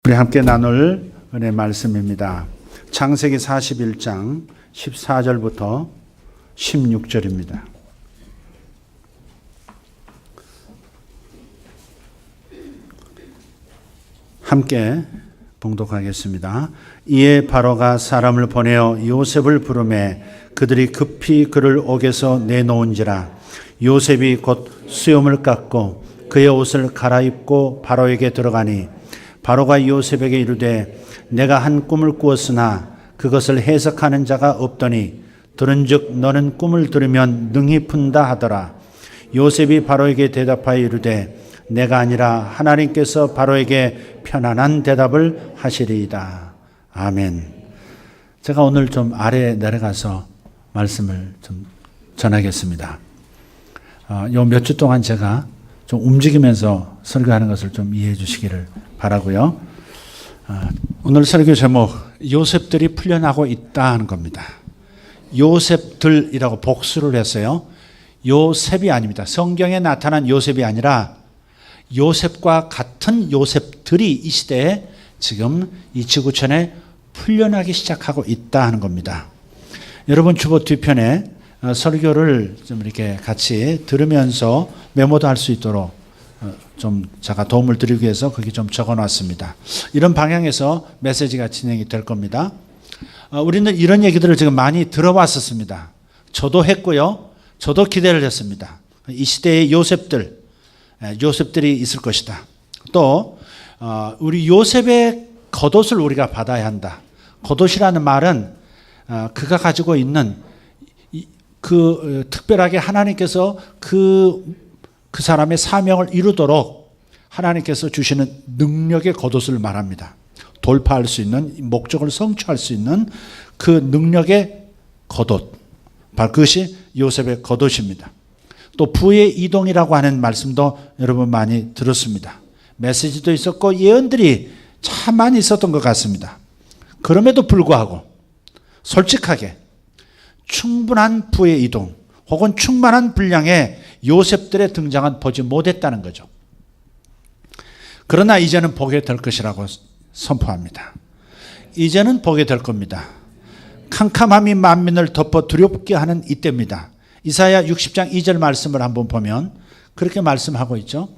우리 함께 나눌 은혜 말씀입니다. 창세기 41장 14절부터 16절입니다. 함께 봉독하겠습니다. 이에 바로가 사람을 보내어 요셉을 부르매 그들이 급히 그를 옥에서 내놓은지라. 요셉이 곧 수염을 깎고 그의 옷을 갈아입고 바로에게 들어가니 바로가 요셉에게 이르되 내가 한 꿈을 꾸었으나 그것을 해석하는 자가 없더니 들은즉 너는 꿈을 들으면 능히 푼다 하더라. 요셉이 바로에게 대답하여 이르되 내가 아니라 하나님께서 바로에게 편안한 대답을 하시리이다. 아멘. 제가 오늘 좀 아래에 내려가서 말씀을 좀 전하겠습니다. 요 몇 주 동안 제가 좀 움직이면서 설교하는 것을 좀 이해해 주시기를 바라고요. 오늘 설교 제목 요셉들이 풀려나고 있다 하는 겁니다. 요셉들이라고 복수를 했어요. 요셉이 아닙니다. 성경에 나타난 요셉이 아니라 요셉과 같은 요셉들이 이 시대에 지금 이 지구촌에 풀려나기 시작하고 있다 하는 겁니다. 여러분 주보 뒤편에 설교를 좀 이렇게 같이 들으면서 메모도 할 수 있도록 좀 제가 도움을 드리기 위해서 거기 좀 적어놨습니다. 이런 방향에서 메시지가 진행이 될 겁니다. 우리는 이런 얘기들을 지금 많이 들어봤었습니다. 저도 했고요. 저도 기대를 했습니다. 이 시대의 요셉들이 있을 것이다. 또 우리 요셉의 겉옷을 우리가 받아야 한다. 겉옷이라는 말은 그가 가지고 있는 특별하게 하나님께서 그 사람의 사명을 이루도록 하나님께서 주시는 능력의 겉옷을 말합니다. 돌파할 수 있는, 목적을 성취할 수 있는 그 능력의 겉옷, 바로 그것이 요셉의 겉옷입니다. 또 부의 이동이라고 하는 말씀도 여러분 많이 들었습니다. 메시지도 있었고 예언들이 참 많이 있었던 것 같습니다. 그럼에도 불구하고 솔직하게 충분한 부의 이동 혹은 충만한 분량의 요셉들의 등장은 보지 못했다는 거죠. 그러나 이제는 보게 될 것이라고 선포합니다. 이제는 보게 될 겁니다. 캄캄함이 만민을 덮어 두렵게 하는 이때입니다. 이사야 60장 2절 말씀을 한번 보면 그렇게 말씀하고 있죠.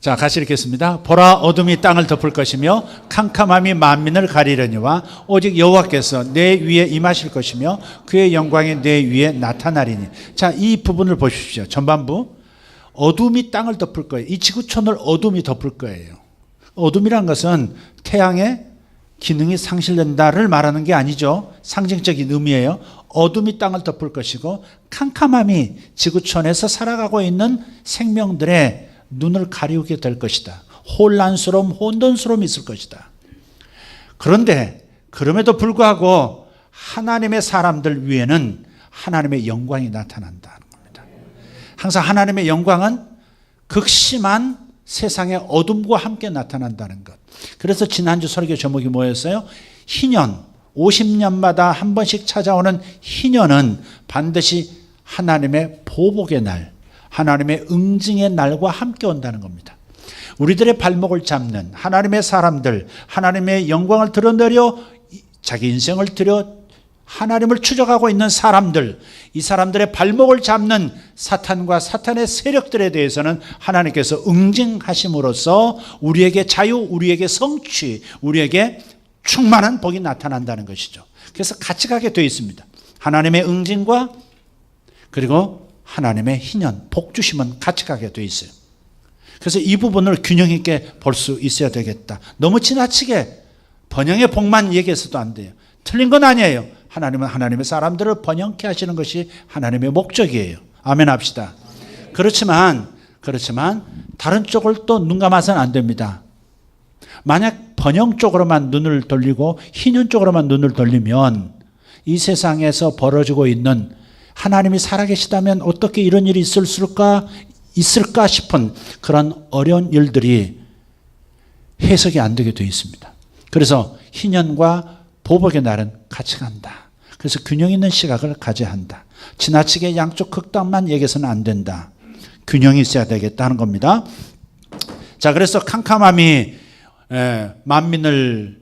자, 같이 읽겠습니다. 보라, 어둠이 땅을 덮을 것이며 캄캄함이 만민을 가리려니와 오직 여호와께서 내 위에 임하실 것이며 그의 영광이 내 위에 나타나리니. 자, 이 부분을 보십시오. 전반부. 어둠이 땅을 덮을 거예요. 이 지구촌을 어둠이 덮을 거예요. 어둠이란 것은 태양의 기능이 상실된다를 말하는 게 아니죠. 상징적인 의미예요. 어둠이 땅을 덮을 것이고 캄캄함이 지구촌에서 살아가고 있는 생명들의 눈을 가리우게 될 것이다. 혼란스러움, 혼돈스러움이 있을 것이다. 그런데 그럼에도 불구하고 하나님의 사람들 위에는 하나님의 영광이 나타난다는 겁니다. 항상 하나님의 영광은 극심한 세상의 어둠과 함께 나타난다는 것. 그래서 지난주 설교 제목이 뭐였어요? 희년, 50년마다 한 번씩 찾아오는 희년은 반드시 하나님의 보복의 날, 하나님의 응징의 날과 함께 온다는 겁니다. 우리들의 발목을 잡는 하나님의 사람들, 하나님의 영광을 드러내려 자기 인생을 들여 하나님을 추적하고 있는 사람들, 이 사람들의 발목을 잡는 사탄과 사탄의 세력들에 대해서는 하나님께서 응징하심으로써 우리에게 자유, 우리에게 성취, 우리에게 충만한 복이 나타난다는 것이죠. 그래서 같이 가게 되어 있습니다. 하나님의 응징과 그리고 하나님의 희년, 복 주심은 같이 가게 되어 있어요. 그래서 이 부분을 균형 있게 볼 수 있어야 되겠다. 너무 지나치게 번영의 복만 얘기해서도 안 돼요. 틀린 건 아니에요. 하나님은 하나님의 사람들을 번영케 하시는 것이 하나님의 목적이에요. 아멘 합시다. 그렇지만 다른 쪽을 또 눈 감아서는 안 됩니다. 만약 번영 쪽으로만 눈을 돌리고 희년 쪽으로만 눈을 돌리면 이 세상에서 벌어지고 있는 하나님이 살아계시다면 어떻게 이런 일이 있을까 싶은 그런 어려운 일들이 해석이 안 되게 되어 있습니다. 그래서 희년과 보복의 날은 같이 간다. 그래서 균형 있는 시각을 가져야 한다. 지나치게 양쪽 극단만 얘기해서는 안 된다. 균형이 있어야 되겠다는 겁니다. 자, 그래서 캄캄함이 만민을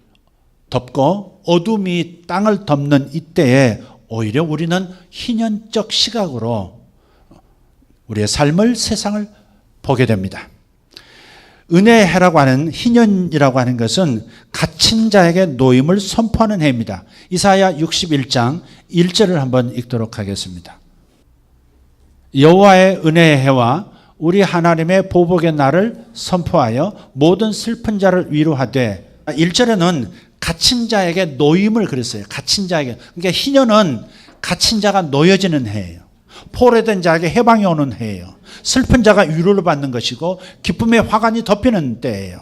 덮고 어둠이 땅을 덮는 이때에 오히려 우리는 희년적 시각으로 우리의 삶을, 세상을 보게 됩니다. 은혜의 해라고 하는, 희년이라고 하는 것은 갇힌 자에게 노임을 선포하는 해입니다. 이사야 61장 1절을 한번 읽도록 하겠습니다. 여호와의 은혜의 해와 우리 하나님의 보복의 날을 선포하여 모든 슬픈 자를 위로하되, 1절에는 갇힌 자에게 노임을 그랬어요. 갇힌 자에게. 그러니까 희년은 갇힌 자가 놓여지는 해예요. 포로된 자에게 해방이 오는 해예요. 슬픈 자가 위로를 받는 것이고 기쁨의 화관이 덮이는 때예요.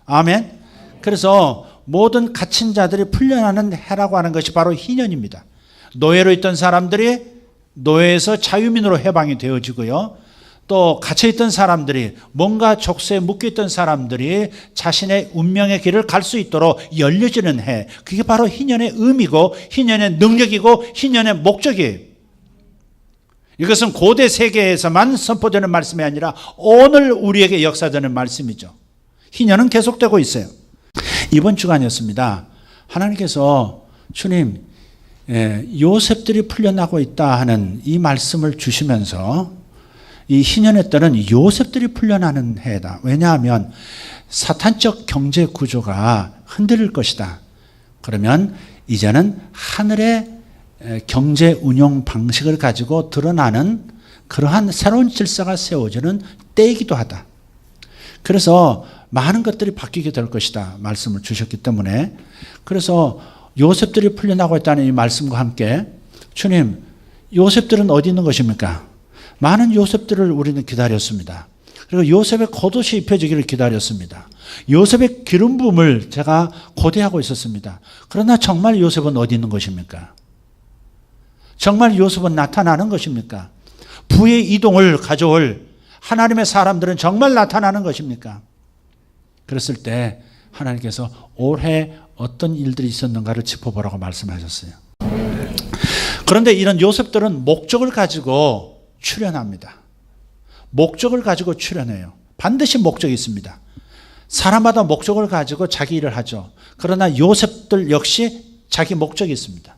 아멘. 그래서 모든 갇힌 자들이 풀려나는 해라고 하는 것이 바로 희년입니다. 노예로 있던 사람들이 노예에서 자유민으로 해방이 되어지고요. 또 갇혀있던 사람들이, 뭔가 족쇄에 묶여있던 사람들이 자신의 운명의 길을 갈 수 있도록 열려지는 해. 그게 바로 희년의 의미고 희년의 능력이고 희년의 목적이에요. 이것은 고대 세계에서만 선포되는 말씀이 아니라 오늘 우리에게 역사되는 말씀이죠. 희년은 계속되고 있어요. 이번 주간이었습니다. 하나님께서 주님, 요셉들이 풀려나고 있다 하는 이 말씀을 주시면서 이 희년의 때는 요셉들이 풀려나는 해다. 왜냐하면 사탄적 경제 구조가 흔들릴 것이다. 그러면 이제는 하늘의 경제 운용 방식을 가지고 드러나는 그러한 새로운 질서가 세워지는 때이기도 하다. 그래서 많은 것들이 바뀌게 될 것이다 말씀을 주셨기 때문에, 그래서 요셉들이 풀려나고 있다는 이 말씀과 함께 주님, 요셉들은 어디 있는 것입니까? 많은 요셉들을 우리는 기다렸습니다. 그리고 요셉의 겉옷이 입혀지기를 기다렸습니다. 요셉의 기름 부음을 제가 고대하고 있었습니다. 그러나 정말 요셉은 어디 있는 것입니까? 정말 요셉은 나타나는 것입니까? 부의 이동을 가져올 하나님의 사람들은 정말 나타나는 것입니까? 그랬을 때 하나님께서 올해 어떤 일들이 있었는가를 짚어보라고 말씀하셨어요. 그런데 이런 요셉들은 목적을 가지고 출현합니다. 목적을 가지고 출현해요. 반드시 목적이 있습니다. 사람마다 목적을 가지고 자기 일을 하죠. 그러나 요셉들 역시 자기 목적이 있습니다.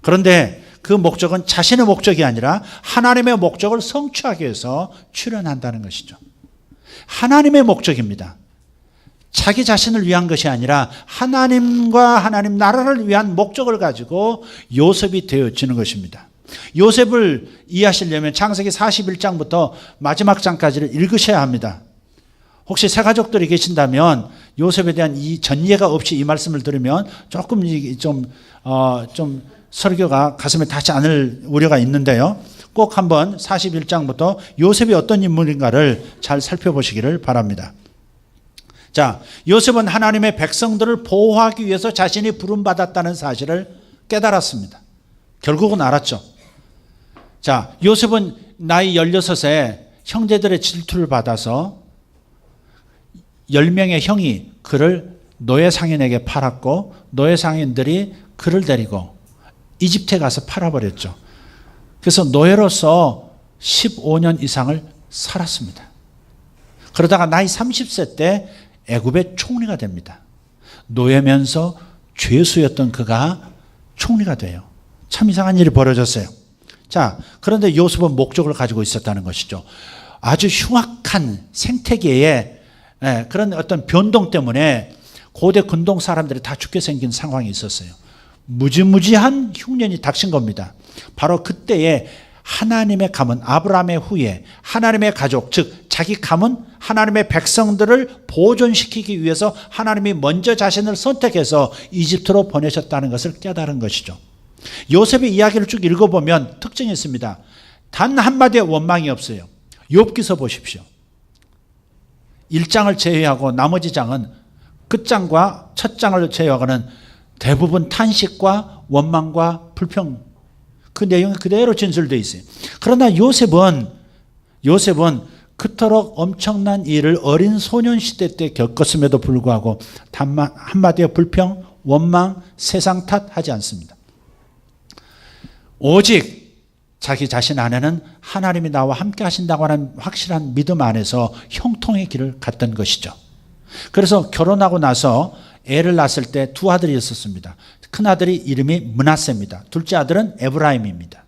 그런데 그 목적은 자신의 목적이 아니라 하나님의 목적을 성취하기 위해서 출현한다는 것이죠. 하나님의 목적입니다. 자기 자신을 위한 것이 아니라 하나님과 하나님 나라를 위한 목적을 가지고 요셉이 되어지는 것입니다. 요셉을 이해하시려면 창세기 41장부터 마지막 장까지를 읽으셔야 합니다. 혹시 새가족들이 계신다면 요셉에 대한 이 전이해가 없이 이 말씀을 들으면 조금 좀 설교가 가슴에 닿지 않을 우려가 있는데요. 꼭 한번 41장부터 요셉이 어떤 인물인가를 잘 살펴보시기를 바랍니다. 자, 요셉은 하나님의 백성들을 보호하기 위해서 자신이 부름받았다는 사실을 깨달았습니다. 결국은 알았죠. 자, 요셉은 나이 16에 형제들의 질투를 받아서 10명의 형이 그를 노예상인에게 팔았고 노예상인들이 그를 데리고 이집트에 가서 팔아버렸죠. 그래서 노예로서 15년 이상을 살았습니다. 그러다가 나이 30세 때 애굽의 총리가 됩니다. 노예면서 죄수였던 그가 총리가 돼요. 참 이상한 일이 벌어졌어요. 자, 그런데 요셉은 목적을 가지고 있었다는 것이죠. 아주 흉악한 생태계의 그런 어떤 변동 때문에 고대 근동 사람들이 다 죽게 생긴 상황이 있었어요. 무지무지한 흉년이 닥친 겁니다. 바로 그때에 하나님의 가문, 아브라함의 후예, 하나님의 가족, 즉 자기 가문, 하나님의 백성들을 보존시키기 위해서 하나님이 먼저 자신을 선택해서 이집트로 보내셨다는 것을 깨달은 것이죠. 요셉의 이야기를 쭉 읽어보면 특징이 있습니다. 단 한마디의 원망이 없어요. 욥기서 보십시오. 1장을 제외하고 나머지 장은 끝장과 첫 장을 제외하고는 대부분 탄식과 원망과 불평, 그 내용이 그대로 진술되어 있어요. 그러나 요셉은 그토록 엄청난 일을 어린 소년 시대 때 겪었음에도 불구하고 한마디의 불평, 원망, 세상 탓하지 않습니다. 오직 자기 자신 안에는 하나님이 나와 함께 하신다고 하는 확실한 믿음 안에서 형통의 길을 갔던 것이죠. 그래서 결혼하고 나서 애를 낳았을 때 두 아들이 있었습니다. 큰 아들이 이름이 므낫세입니다. 둘째 아들은 에브라임입니다.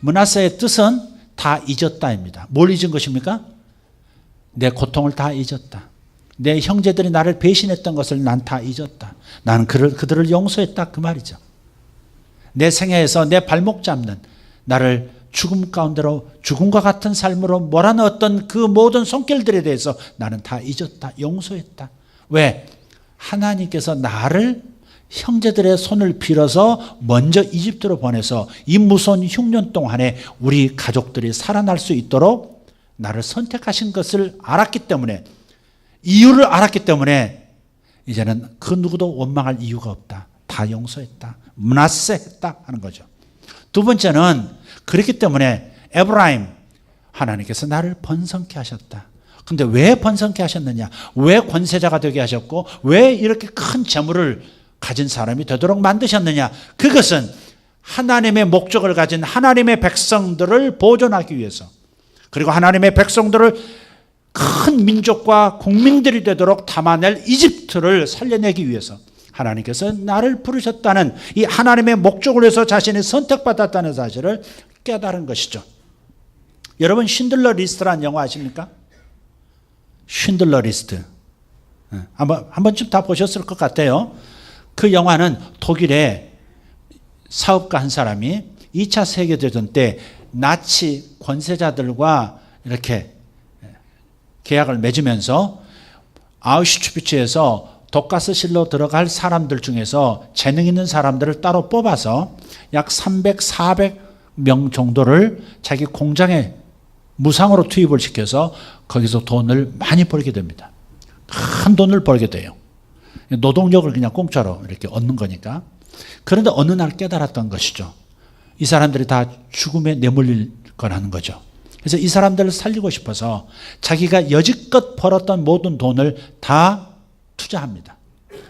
므낫세의 뜻은 다 잊었다입니다. 뭘 잊은 것입니까? 내 고통을 다 잊었다. 내 형제들이 나를 배신했던 것을 난 다 잊었다. 나는 그들을 용서했다, 그 말이죠. 내 생애에서 내 발목 잡는, 나를 죽음 가운데로, 죽음과 같은 삶으로 몰아넣었던 그 모든 손길들에 대해서 나는 다 잊었다, 용서했다. 왜? 하나님께서 나를 형제들의 손을 빌어서 먼저 이집트로 보내서 이 무서운 흉년 동안에 우리 가족들이 살아날 수 있도록 나를 선택하신 것을 알았기 때문에, 이유를 알았기 때문에 이제는 그 누구도 원망할 이유가 없다. 다 용서했다. 므낫세 했다 하는 거죠. 두 번째는 그렇기 때문에 에브라임, 하나님께서 나를 번성케 하셨다. 근데 왜 번성케 하셨느냐? 왜 권세자가 되게 하셨고 왜 이렇게 큰 재물을 가진 사람이 되도록 만드셨느냐? 그것은 하나님의 목적을 가진 하나님의 백성들을 보존하기 위해서, 그리고 하나님의 백성들을 큰 민족과 국민들이 되도록 담아낼 이집트를 살려내기 위해서 하나님께서 나를 부르셨다는 이 하나님의 목적을 위해서 자신이 선택받았다는 사실을 깨달은 것이죠. 여러분, 쉰들러 리스트라는 영화 아십니까? 쉰들러 리스트. 한 번쯤 다 보셨을 것 같아요. 그 영화는 독일의 사업가 한 사람이 2차 세계대전 때 나치 권세자들과 이렇게 계약을 맺으면서 아우슈비츠에서 독가스실로 들어갈 사람들 중에서 재능 있는 사람들을 따로 뽑아서 약 300, 400명 정도를 자기 공장에 무상으로 투입을 시켜서 거기서 돈을 많이 벌게 됩니다. 큰 돈을 벌게 돼요. 노동력을 그냥 공짜로 이렇게 얻는 거니까. 그런데 어느 날 깨달았던 것이죠. 이 사람들이 다 죽음에 내몰릴 거라는 거죠. 그래서 이 사람들을 살리고 싶어서 자기가 여지껏 벌었던 모든 돈을 다 투자합니다.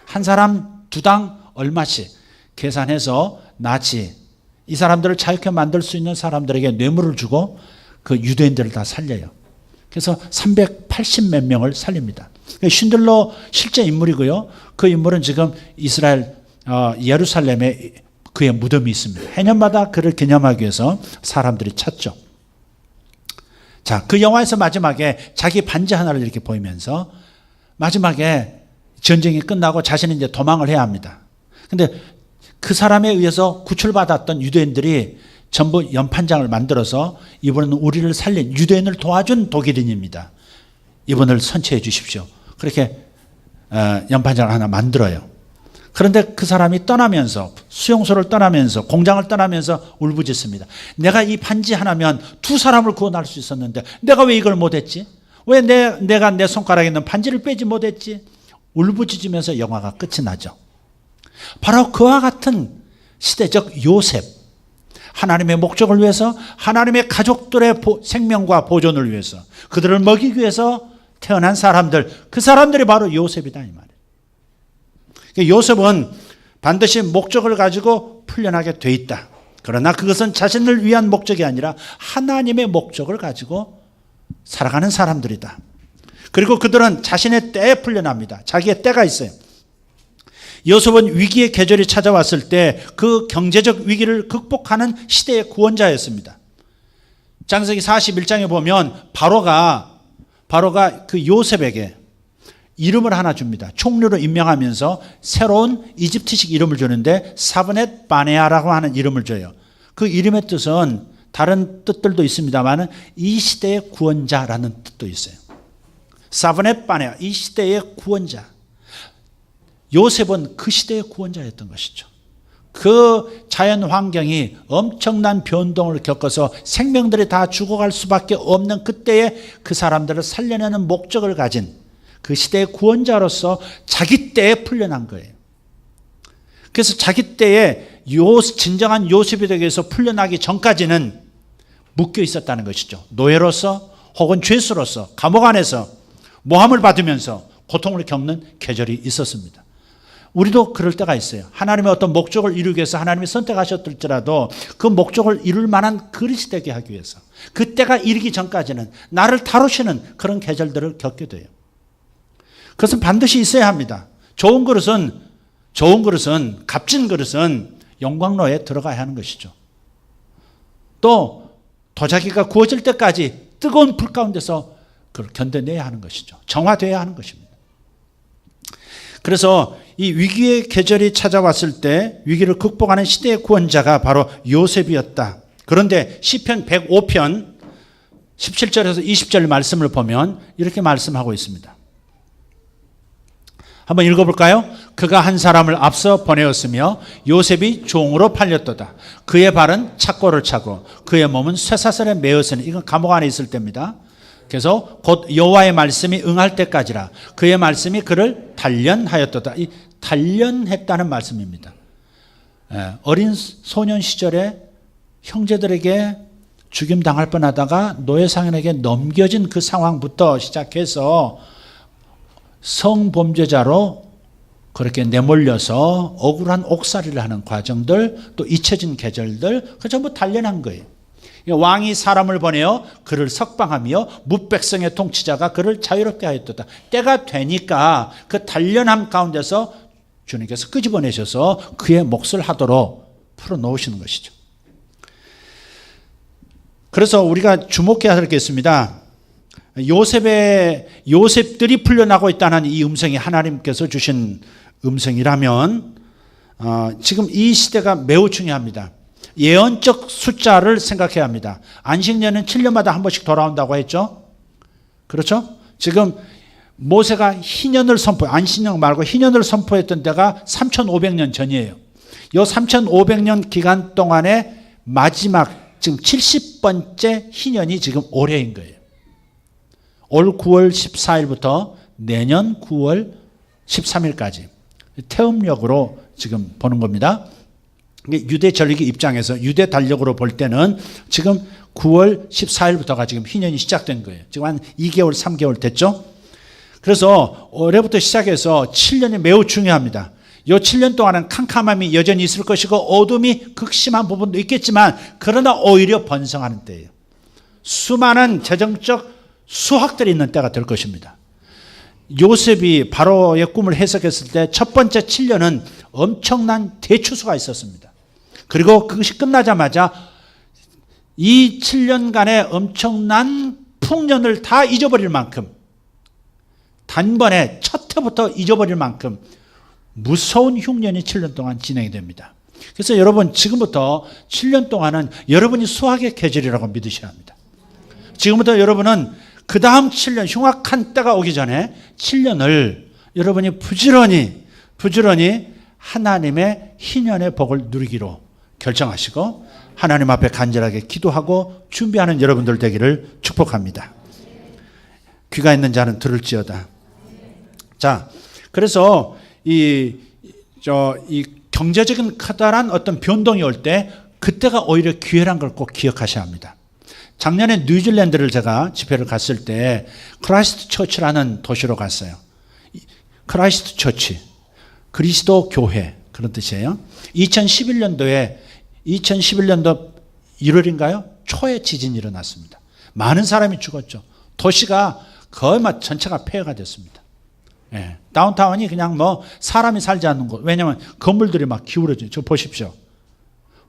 한 사람 두당 얼마씩 계산해서 나치, 이 사람들을 자유케 만들 수 있는 사람들에게 뇌물을 주고 그 유대인들을 다 살려요. 그래서 380 몇 명을 살립니다. 쉰들러 실제 인물이고요. 그 인물은 지금 이스라엘 예루살렘에 그의 무덤이 있습니다. 해년마다 그를 기념하기 위해서 사람들이 찾죠. 자, 그 영화에서 마지막에 자기 반지 하나를 이렇게 보이면서 마지막에 전쟁이 끝나고 자신이 이제 도망을 해야 합니다. 근데 그 사람에 의해서 구출받았던 유대인들이 전부 연판장을 만들어서 이분은 우리를 살린, 유대인을 도와준 독일인입니다. 이분을 선처해 주십시오. 그렇게 연판장을 하나 만들어요. 그런데 그 사람이 떠나면서, 수용소를 떠나면서, 공장을 떠나면서 울부짖습니다. 내가 이 반지 하나면 두 사람을 구원할 수 있었는데 내가 왜 이걸 못했지? 왜 내가 내 손가락에 있는 반지를 빼지 못했지? 울부짖으면서 영화가 끝이 나죠. 바로 그와 같은 시대적 요셉, 하나님의 목적을 위해서, 하나님의 가족들의 생명과 보존을 위해서, 그들을 먹이기 위해서 태어난 사람들, 그 사람들이 바로 요셉이다 이 말이에요. 요셉은 반드시 목적을 가지고 풀려나게 돼 있다. 그러나 그것은 자신을 위한 목적이 아니라 하나님의 목적을 가지고 살아가는 사람들이다. 그리고 그들은 자신의 때에 풀려납니다. 자기의 때가 있어요. 요셉은 위기의 계절이 찾아왔을 때 그 경제적 위기를 극복하는 시대의 구원자였습니다. 창세기 41장에 보면 바로가 그 요셉에게 이름을 하나 줍니다. 총리로 임명하면서 새로운 이집트식 이름을 주는데 사브넷 바네아라고 하는 이름을 줘요. 그 이름의 뜻은 다른 뜻들도 있습니다만 이 시대의 구원자라는 뜻도 있어요. 사브넷 바네아, 이 시대의 구원자. 요셉은 그 시대의 구원자였던 것이죠. 그 자연 환경이 엄청난 변동을 겪어서 생명들이 다 죽어갈 수밖에 없는 그때에 그 사람들을 살려내는 목적을 가진 그 시대의 구원자로서 자기 때에 풀려난 거예요. 그래서 자기 때에 진정한 요셉이 되기 위해서 풀려나기 전까지는 묶여 있었다는 것이죠. 노예로서 혹은 죄수로서 감옥 안에서 모함을 받으면서 고통을 겪는 계절이 있었습니다. 우리도 그럴 때가 있어요. 하나님의 어떤 목적을 이루기 위해서 하나님이 선택하셨을지라도 그 목적을 이룰 만한 그릇이 되게 하기 위해서 그때가 이르기 전까지는 나를 다루시는 그런 계절들을 겪게 돼요. 그것은 반드시 있어야 합니다. 좋은 그릇은 값진 그릇은 영광로에 들어가야 하는 것이죠. 또 도자기가 구워질 때까지 뜨거운 불 가운데서 그걸 견뎌내야 하는 것이죠. 정화되어야 하는 것입니다. 그래서 이 위기의 계절이 찾아왔을 때 위기를 극복하는 시대의 구원자가 바로 요셉이었다. 그런데 시편 105편 17절에서 20절 말씀을 보면 이렇게 말씀하고 있습니다. 한번 읽어볼까요? 그가 한 사람을 앞서 보내었으며 요셉이 종으로 팔렸도다. 그의 발은 착고를 차고 그의 몸은 쇠사슬에 매었으니, 이건 감옥 안에 있을 때입니다. 그래서 곧 여호와의 말씀이 응할 때까지라. 그의 말씀이 그를 단련하였도다. 이 단련했다는 말씀입니다. 어린 소년 시절에 형제들에게 죽임당할 뻔하다가 노예상인에게 넘겨진 그 상황부터 시작해서 성범죄자로 그렇게 내몰려서 억울한 옥살이를 하는 과정들, 또 잊혀진 계절들, 그 전부 단련한 거예요. 왕이 사람을 보내어 그를 석방하며 뭇백성의 통치자가 그를 자유롭게 하였도다. 때가 되니까 그 단련함 가운데서 주님께서 끄집어내셔서 그의 몫을 하도록 풀어놓으시는 것이죠. 그래서 우리가 주목해야 할 게 있습니다. 요셉들이 풀려나고 있다는 이 음성이 하나님께서 주신 음성이라면 지금 이 시대가 매우 중요합니다. 예언적 숫자를 생각해야 합니다. 안식년은 7년마다 한 번씩 돌아온다고 했죠. 그렇죠? 지금 모세가 희년을 안식년 말고 희년을 선포했던 때가 3500년 전이에요. 이 3500년 기간 동안에 마지막 지금 70번째 희년이 지금 올해인 거예요. 올 9월 14일부터 내년 9월 13일까지 태음력으로 지금 보는 겁니다. 유대 전리기 입장에서 유대 달력으로 볼 때는 지금 9월 14일부터가 지금 희년이 시작된 거예요. 지금 한 2개월, 3개월 됐죠? 그래서 올해부터 시작해서 7년이 매우 중요합니다. 이 7년 동안은 캄캄함이 여전히 있을 것이고 어둠이 극심한 부분도 있겠지만 그러나 오히려 번성하는 때예요. 수많은 재정적 수확들이 있는 때가 될 것입니다. 요셉이 바로의 꿈을 해석했을 때 첫 번째 7년은 엄청난 대추수가 있었습니다. 그리고 그것이 끝나자마자 이 7년간의 엄청난 풍년을 다 잊어버릴 만큼, 단번에 첫 해부터 잊어버릴 만큼 무서운 흉년이 7년 동안 진행이 됩니다. 그래서 여러분 지금부터 7년 동안은 여러분이 수확의 계절이라고 믿으셔야 합니다. 지금부터 여러분은 그 다음 7년 흉악한 때가 오기 전에 7년을 여러분이 부지런히 하나님의 희년의 복을 누리기로 결정하시고 하나님 앞에 간절하게 기도하고 준비하는 여러분들 되기를 축복합니다. 귀가 있는 자는 들을지어다. 자, 그래서 이 경제적인 커다란 어떤 변동이 올 때 그때가 오히려 기회란 걸 꼭 기억하셔야 합니다. 작년에 뉴질랜드를 제가 집회를 갔을 때 크라이스트 처치라는 도시로 갔어요. 크라이스트 처치, 그리스도 교회 그런 뜻이에요. 2011년도 1월인가요? 초에 지진이 일어났습니다. 많은 사람이 죽었죠. 도시가 거의 전체가 폐허가 됐습니다. 예, 다운타운이 그냥 사람이 살지 않는 곳. 왜냐하면 건물들이 막 기울어져요. 저 보십시오.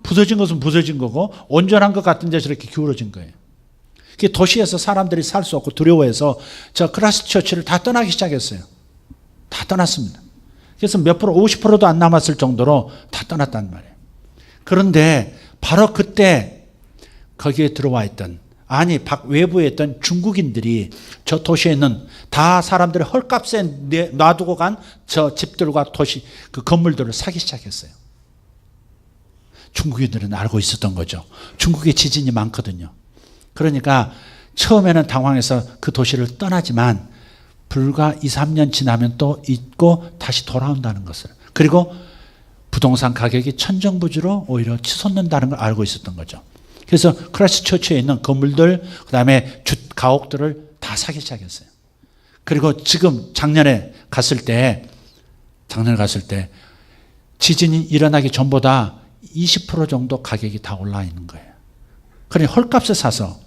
부서진 것은 부서진 거고 온전한 것 같은 데서 이렇게 기울어진 거예요. 도시에서 사람들이 살 수 없고 두려워해서 저 크라이스트 처치를 다 떠나기 시작했어요. 다 떠났습니다. 그래서 몇 프로, 50%도 안 남았을 정도로 다 떠났단 말이에요. 그런데 바로 그때 거기에 들어와 있던, 외부에 있던 중국인들이 저 도시에 있는 다 사람들이 헐값에 놔두고 간 저 집들과 도시, 그 건물들을 사기 시작했어요. 중국인들은 알고 있었던 거죠. 중국에 지진이 많거든요. 그러니까 처음에는 당황해서 그 도시를 떠나지만 불과 2, 3년 지나면 또 잊고 다시 돌아온다는 것을. 그리고 부동산 가격이 천정부지로 오히려 치솟는다는 걸 알고 있었던 거죠. 그래서 크라이스트 처치에 있는 건물들, 그 다음에 가옥들을 다 사기 시작했어요. 그리고 지금 작년에 갔을 때 지진이 일어나기 전보다 20% 정도 가격이 다 올라 있는 거예요. 그러니 헐값에 사서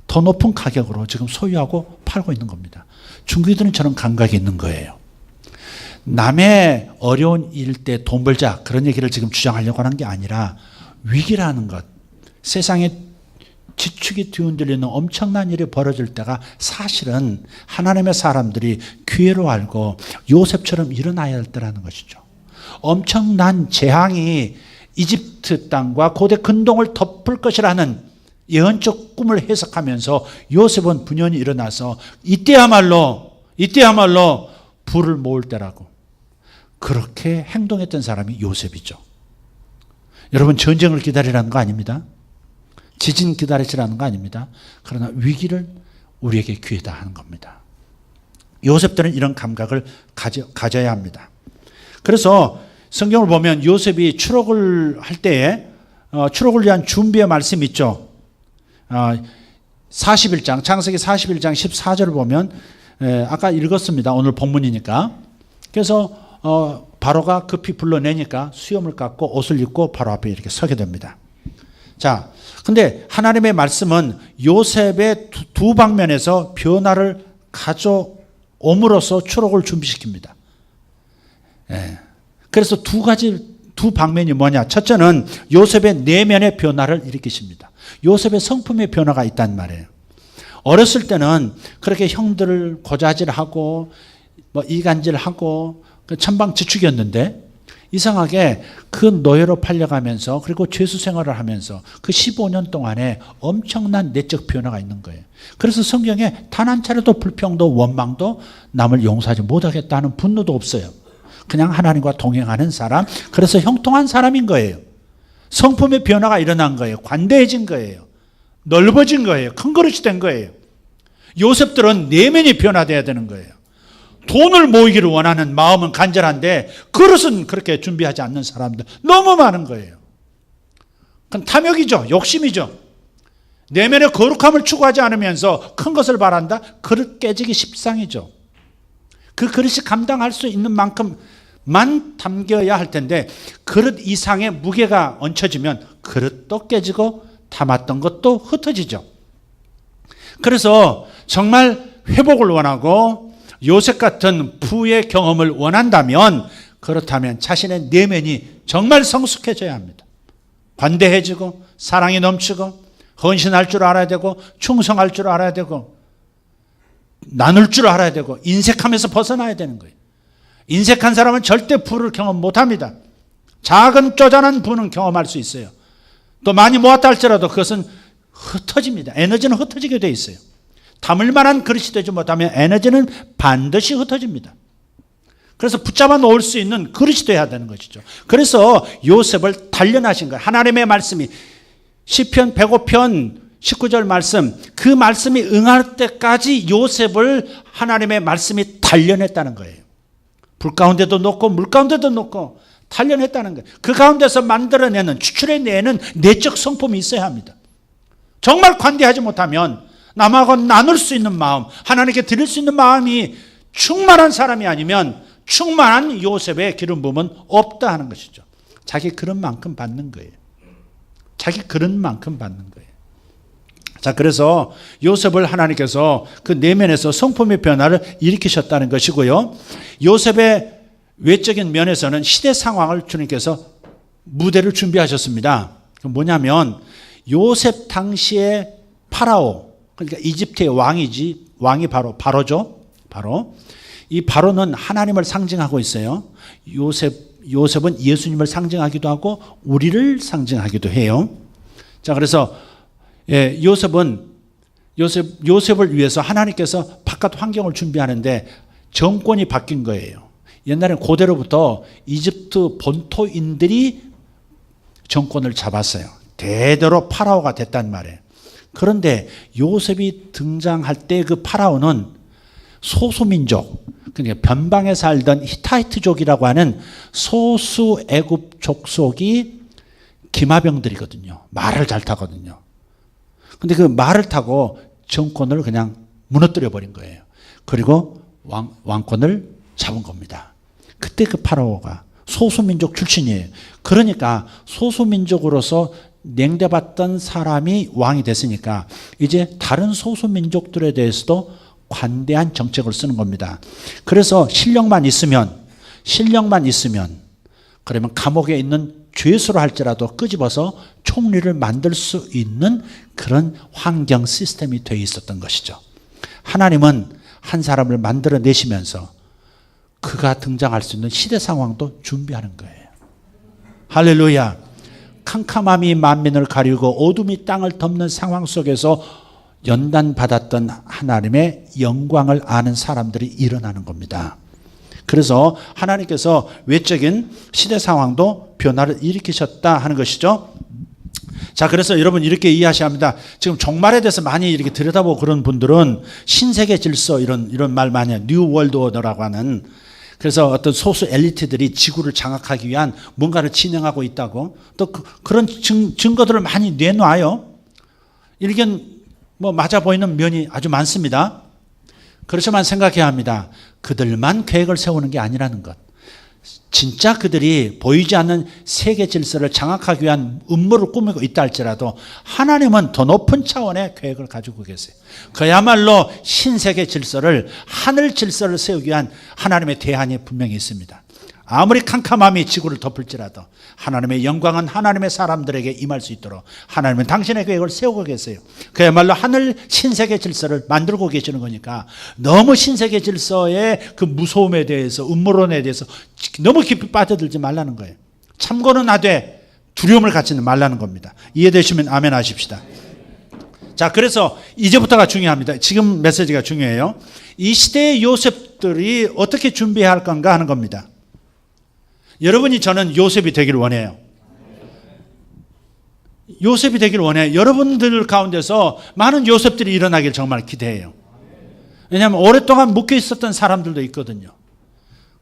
더 높은 가격으로 지금 소유하고 팔고 있는 겁니다. 중국인들은 저런 감각이 있는 거예요. 남의 어려운 일 때 돈 벌자 그런 얘기를 지금 주장하려고 하는 게 아니라 위기라는 것, 세상에 지축이 뒤흔들리는 엄청난 일이 벌어질 때가 사실은 하나님의 사람들이 기회로 알고 요셉처럼 일어나야 할 때라는 것이죠. 엄청난 재앙이 이집트 땅과 고대 근동을 덮을 것이라는 예언적 꿈을 해석하면서 요셉은 분연히 일어나서 이때야말로 부를 모을 때라고 그렇게 행동했던 사람이 요셉이죠. 여러분, 전쟁을 기다리라는 거 아닙니다. 지진 기다리시라는 거 아닙니다. 그러나 위기를 우리에게 기회다 하는 겁니다. 요셉들은 이런 감각을 가져야 합니다. 그래서 성경을 보면 요셉이 추록을 할 때에 추록을 위한 준비의 말씀이 있죠. 41장, 창세기 41장 14절을 보면 아까 읽었습니다. 오늘 본문이니까. 그래서 바로가 급히 불러내니까 수염을 깎고 옷을 입고 바로 앞에 이렇게 서게 됩니다. 자, 근데 하나님의 말씀은 요셉의 두 방면에서 변화를 가져옴으로써 추록을 준비시킵니다. 그래서 두 방면이 뭐냐? 첫째는 요셉의 내면의 변화를 일으키십니다. 요셉의 성품의 변화가 있단 말이에요. 어렸을 때는 그렇게 형들을 고자질하고 이간질하고 천방지축이었는데 이상하게 그 노예로 팔려가면서 그리고 죄수 생활을 하면서 그 15년 동안에 엄청난 내적 변화가 있는 거예요. 그래서 성경에 단 한 차례도 불평도 원망도 남을 용서하지 못하겠다는 분노도 없어요. 그냥 하나님과 동행하는 사람, 그래서 형통한 사람인 거예요. 성품의 변화가 일어난 거예요. 관대해진 거예요. 넓어진 거예요. 큰 그릇이 된 거예요. 요셉들은 내면이 변화돼야 되는 거예요. 돈을 모으기를 원하는 마음은 간절한데 그릇은 그렇게 준비하지 않는 사람들 너무 많은 거예요. 그건 탐욕이죠. 욕심이죠. 내면의 거룩함을 추구하지 않으면서 큰 것을 바란다? 그릇 깨지기 십상이죠. 그 그릇이 감당할 수 있는 만큼만 담겨야 할 텐데 그릇 이상의 무게가 얹혀지면 그릇도 깨지고 담았던 것도 흩어지죠. 그래서 정말 회복을 원하고 요셉 같은 부의 경험을 원한다면 그렇다면 자신의 내면이 정말 성숙해져야 합니다. 관대해지고 사랑이 넘치고 헌신할 줄 알아야 되고 충성할 줄 알아야 되고 나눌 줄 알아야 되고 인색하면서 벗어나야 되는 거예요. 인색한 사람은 절대 부를 경험 못합니다. 작은 쪼잔한 부는 경험할 수 있어요. 또 많이 모았다 할지라도 그것은 흩어집니다. 에너지는 흩어지게 돼 있어요. 담을 만한 그릇이 되지 못하면 에너지는 반드시 흩어집니다. 그래서 붙잡아 놓을 수 있는 그릇이 돼야 되는 것이죠. 그래서 요셉을 단련하신 거예요. 하나님의 말씀이 시편 105편 19절 말씀, 그 말씀이 응할 때까지 요셉을 하나님의 말씀이 단련했다는 거예요. 불 가운데도 놓고 물 가운데도 놓고 단련했다는 거예요. 그 가운데서 만들어내는, 추출해내는 내적 성품이 있어야 합니다. 정말 관대하지 못하면 남하고 나눌 수 있는 마음, 하나님께 드릴 수 있는 마음이 충만한 사람이 아니면 충만한 요셉의 기름 부음은 없다 하는 것이죠. 자기 그런 만큼 받는 거예요. 자기 그런 만큼 받는 거예요. 자, 그래서 요셉을 하나님께서 그 내면에서 성품의 변화를 일으키셨다는 것이고요. 요셉의 외적인 면에서는 시대 상황을 주님께서 무대를 준비하셨습니다. 뭐냐면 요셉 당시의 파라오, 그러니까 이집트의 왕이 바로 바로죠. 바로. 이 바로는 하나님을 상징하고 있어요. 요셉은 예수님을 상징하기도 하고 우리를 상징하기도 해요. 자, 그래서 요셉을 위해서 하나님께서 바깥 환경을 준비하는데 정권이 바뀐 거예요. 옛날엔 고대로부터 이집트 본토인들이 정권을 잡았어요. 대대로 파라오가 됐단 말이에요. 그런데 요셉이 등장할 때 그 파라오는 소수민족, 그러니까 변방에 살던 히타이트족이라고 하는 소수 애굽 족속이 기마병들이거든요. 말을 잘 타거든요. 근데 그 말을 타고 정권을 그냥 무너뜨려 버린 거예요. 그리고 왕권을 잡은 겁니다. 그때 그 파라오가 소수민족 출신이에요. 그러니까 소수민족으로서 냉대받던 사람이 왕이 됐으니까 이제 다른 소수민족들에 대해서도 관대한 정책을 쓰는 겁니다. 그래서 실력만 있으면 실력만 있으면 그러면 감옥에 있는 죄수로 할지라도 끄집어서 총리를 만들 수 있는 그런 환경 시스템이 되어 있었던 것이죠. 하나님은 한 사람을 만들어내시면서 그가 등장할 수 있는 시대 상황도 준비하는 거예요. 할렐루야. 캄캄함이 만민을 가리고 어둠이 땅을 덮는 상황 속에서 연단받았던 하나님의 영광을 아는 사람들이 일어나는 겁니다. 그래서 하나님께서 외적인 시대 상황도 변화를 일으키셨다 하는 것이죠. 자, 그래서 여러분 이렇게 이해하셔야 합니다. 지금 종말에 대해서 많이 이렇게 들여다보고 그런 분들은 신세계 질서 이런 말 많이 해요. 뉴 월드 오더라고 하는. 그래서 어떤 소수 엘리트들이 지구를 장악하기 위한 뭔가를 진행하고 있다고 또 그런 증거들을 많이 내놔요. 일견 맞아 보이는 면이 아주 많습니다. 그렇지만 생각해야 합니다. 그들만 계획을 세우는 게 아니라는 것. 진짜 그들이 보이지 않는 세계 질서를 장악하기 위한 음모를 꾸미고 있다 할지라도 하나님은 더 높은 차원의 계획을 가지고 계세요. 그야말로 신세계 질서를, 하늘 질서를 세우기 위한 하나님의 대안이 분명히 있습니다. 아무리 캄캄함이 지구를 덮을지라도 하나님의 영광은 하나님의 사람들에게 임할 수 있도록 하나님은 당신의 계획을 세우고 계세요. 그야말로 하늘 신세계 질서를 만들고 계시는 거니까 너무 신세계 질서의 그 무서움에 대해서, 음모론에 대해서 너무 깊이 빠져들지 말라는 거예요. 참고는 하되 두려움을 갖지는 말라는 겁니다. 이해되시면 아멘 하십시다. 자, 그래서 이제부터가 중요합니다. 지금 메시지가 중요해요. 이 시대의 요셉들이 어떻게 준비해야 할 건가 하는 겁니다. 여러분이 저는 요셉이 되기를 원해요. 요셉이 되기를 원해요. 여러분들 가운데서 많은 요셉들이 일어나길 정말 기대해요. 왜냐하면 오랫동안 묶여 있었던 사람들도 있거든요.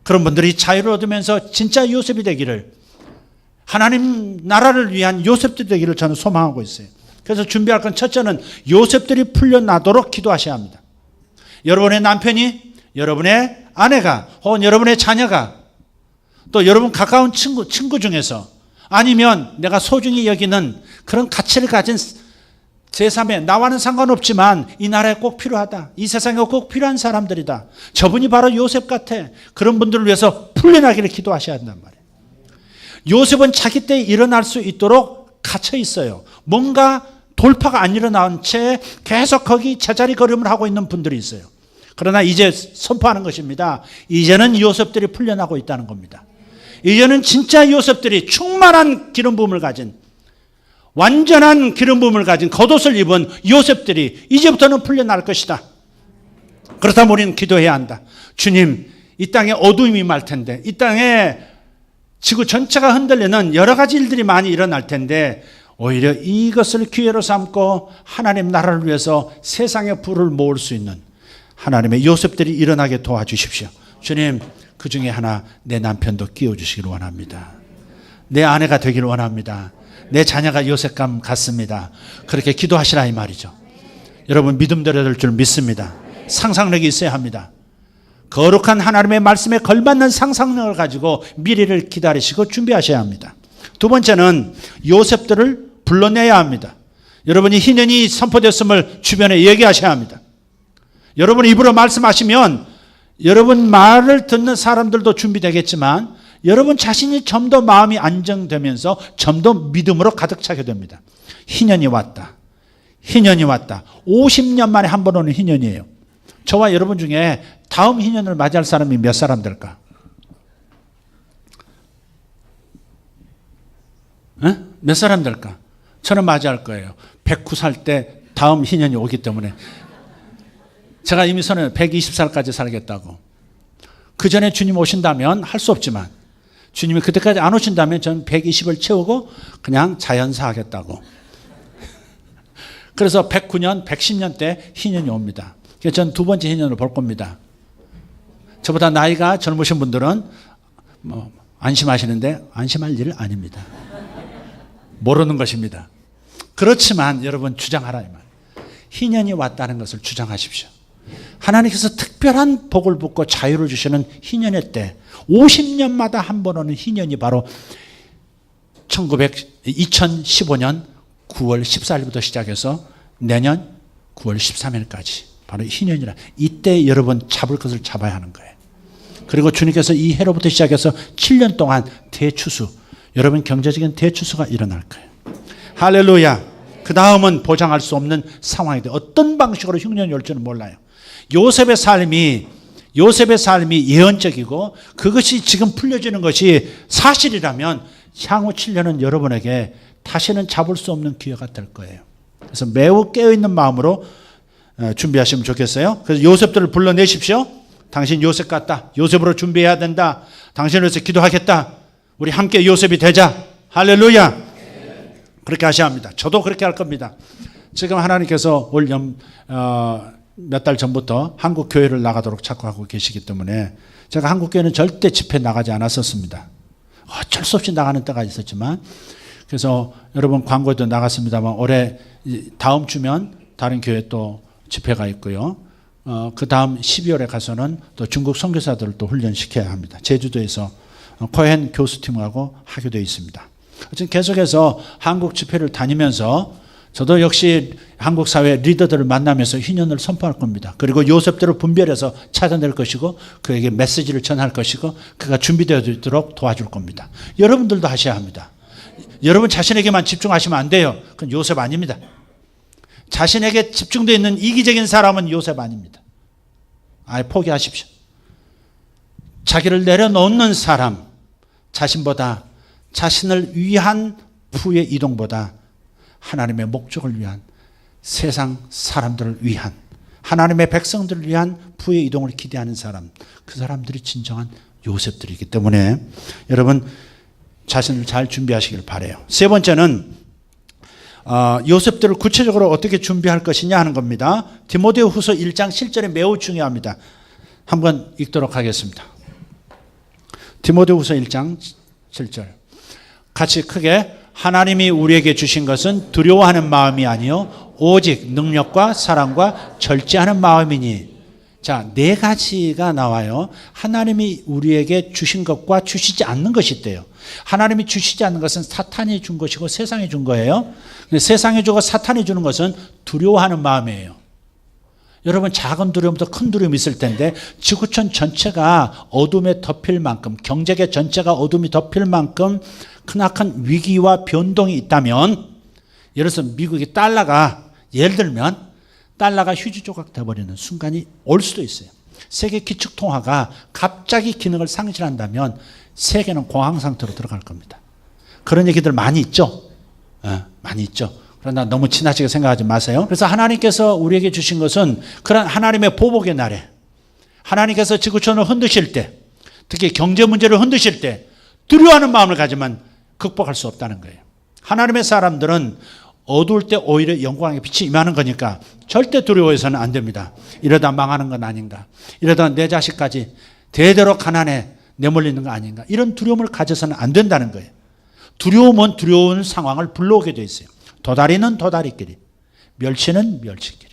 그런 분들이 자유를 얻으면서 진짜 요셉이 되기를, 하나님 나라를 위한 요셉들이 되기를 저는 소망하고 있어요. 그래서 준비할 건 첫째는 요셉들이 풀려나도록 기도하셔야 합니다. 여러분의 남편이, 여러분의 아내가, 혹은 여러분의 자녀가, 또 여러분 가까운 친구 중에서, 아니면 내가 소중히 여기는 그런 가치를 가진 제3의, 나와는 상관없지만 이 나라에 꼭 필요하다, 이 세상에 꼭 필요한 사람들이다, 저분이 바로 요셉 같아, 그런 분들을 위해서 풀려나기를 기도하셔야 한단 말이에요. 요셉은 자기 때에 일어날 수 있도록 갇혀 있어요. 뭔가 돌파가 안 일어난 채 계속 거기 제자리 걸음을 하고 있는 분들이 있어요. 그러나 이제 선포하는 것입니다. 이제는 요셉들이 풀려나고 있다는 겁니다. 이제는 진짜 요셉들이 충만한 기름 부음을 가진, 완전한 기름 부음을 가진 겉옷을 입은 요셉들이 이제부터는 풀려날 것이다. 그렇다면 우리는 기도해야 한다. 주님, 이 땅에 어둠이 임할 텐데, 이 땅에 지구 전체가 흔들리는 여러 가지 일들이 많이 일어날 텐데, 오히려 이것을 기회로 삼고 하나님 나라를 위해서 세상의 불을 모을 수 있는 하나님의 요셉들이 일어나게 도와주십시오. 주님, 그 중에 하나 내 남편도 끼워주시기를 원합니다. 내 아내가 되기를 원합니다. 내 자녀가 요셉감 같습니다. 그렇게 기도하시라 이 말이죠. 여러분 믿음대로 될 줄 믿습니다. 상상력이 있어야 합니다. 거룩한 하나님의 말씀에 걸맞는 상상력을 가지고 미래를 기다리시고 준비하셔야 합니다. 두 번째는 요셉들을 불러내야 합니다. 여러분이 희년이 선포됐음을 주변에 얘기하셔야 합니다. 여러분 입으로 말씀하시면 여러분 말을 듣는 사람들도 준비되겠지만 여러분 자신이 좀 더 마음이 안정되면서 좀 더 믿음으로 가득 차게 됩니다. 희년이 왔다. 희년이 왔다. 50년 만에 한 번 오는 희년이에요. 저와 여러분 중에 다음 희년을 맞이할 사람이 몇 사람 될까? 몇 사람 될까? 저는 맞이할 거예요. 109살 때 다음 희년이 오기 때문에. 제가 이미 선을 120살까지 살겠다고. 그 전에 주님 오신다면 할 수 없지만 주님이 그때까지 안 오신다면 저는 120을 채우고 그냥 자연사 하겠다고. 그래서 109년, 110년 때 희년이 옵니다. 그래서 저는 두 번째 희년을 볼 겁니다. 저보다 나이가 젊으신 분들은 안심하시는데 안심할 일 아닙니다. 모르는 것입니다. 그렇지만 여러분 주장하라 이 말. 희년이 왔다는 것을 주장하십시오. 하나님께서 특별한 복을 붓고 자유를 주시는 희년의 때, 50년마다 한 번 오는 희년이 바로 2015년 9월 14일부터 시작해서 내년 9월 13일까지 바로 희년이라. 이때 여러분 잡을 것을 잡아야 하는 거예요. 그리고 주님께서 이 해로부터 시작해서 7년 동안 대추수, 여러분 경제적인 대추수가 일어날 거예요. 할렐루야. 그 다음은 보장할 수 없는 상황이 돼. 어떤 방식으로 흉년이 올지는 몰라요. 요셉의 삶이 예언적이고 그것이 지금 풀려지는 것이 사실이라면 향후 7년은 여러분에게 다시는 잡을 수 없는 기회가 될 거예요. 그래서 매우 깨어있는 마음으로 준비하시면 좋겠어요. 그래서 요셉들을 불러내십시오. 당신 요셉 같다. 요셉으로 준비해야 된다. 당신을 위해서 기도하겠다. 우리 함께 요셉이 되자. 할렐루야. 그렇게 하셔야 합니다. 저도 그렇게 할 겁니다. 지금 하나님께서 올 몇 달 전부터 한국 교회를 나가도록 착각하고 계시기 때문에 제가 한국 교회는 절대 집회 나가지 않았었습니다. 어쩔 수 없이 나가는 때가 있었지만, 그래서 여러분 광고에도 나갔습니다만 올해 다음 주면 다른 교회 또 집회가 있고요. 그 다음 12월에 가서는 또 중국 선교사들을 또 훈련시켜야 합니다. 제주도에서 코헨 교수팀하고 하게 되어 있습니다. 지금 계속해서 한국 집회를 다니면서 저도 역시 한국 사회 리더들을 만나면서 희년을 선포할 겁니다. 그리고 요셉들을 분별해서 찾아낼 것이고 그에게 메시지를 전할 것이고 그가 준비되도록 도와줄 겁니다. 여러분들도 하셔야 합니다. 여러분 자신에게만 집중하시면 안 돼요. 그건 요셉 아닙니다. 자신에게 집중되어 있는 이기적인 사람은 요셉 아닙니다. 아예 포기하십시오. 자기를 내려놓는 사람, 자신보다 자신을 위한 부의 이동보다 하나님의 목적을 위한, 세상 사람들을 위한, 하나님의 백성들을 위한 부의 이동을 기대하는 사람, 그 사람들이 진정한 요셉들이기 때문에 여러분 자신을 잘 준비하시길 바라요. 세 번째는 요셉들을 구체적으로 어떻게 준비할 것이냐 하는 겁니다. 디모데후서 1장 7절에 매우 중요합니다. 한번 읽도록 하겠습니다. 디모데후서 1장 7절 같이 크게, 하나님이 우리에게 주신 것은 두려워하는 마음이 아니요 오직 능력과 사랑과 절제하는 마음이니. 자, 네 가지가 나와요. 하나님이 우리에게 주신 것과 주시지 않는 것이 있대요. 하나님이 주시지 않는 것은 사탄이 준 것이고 세상이 준 거예요. 근데 세상이 주고 사탄이 주는 것은 두려워하는 마음이에요. 여러분 작은 두려움도 큰 두려움이 있을 텐데 지구촌 전체가 어둠에 덮일 만큼, 경제계 전체가 어둠이 덮일 만큼 크나큰 위기와 변동이 있다면, 예를 들어서 미국의 달러가, 예를 들면 달러가 휴지 조각 되어버리는 순간이 올 수도 있어요. 세계 기축통화가 갑자기 기능을 상실한다면 세계는 공황 상태로 들어갈 겁니다. 그런 얘기들 많이 있죠. 많이 있죠. 그러나 너무 지나치게 생각하지 마세요. 그래서 하나님께서 우리에게 주신 것은 그런 하나님의 보복의 날에, 하나님께서 지구촌을 흔드실 때, 특히 경제 문제를 흔드실 때 두려워하는 마음을 가지면 극복할 수 없다는 거예요. 하나님의 사람들은 어두울 때 오히려 영광의 빛이 임하는 거니까 절대 두려워해서는 안 됩니다. 이러다 망하는 건 아닌가, 이러다 내 자식까지 대대로 가난에 내몰리는 거 아닌가, 이런 두려움을 가져서는 안 된다는 거예요. 두려움은 두려운 상황을 불러오게 돼 있어요. 도다리는 도다리끼리, 멸치는 멸치끼리,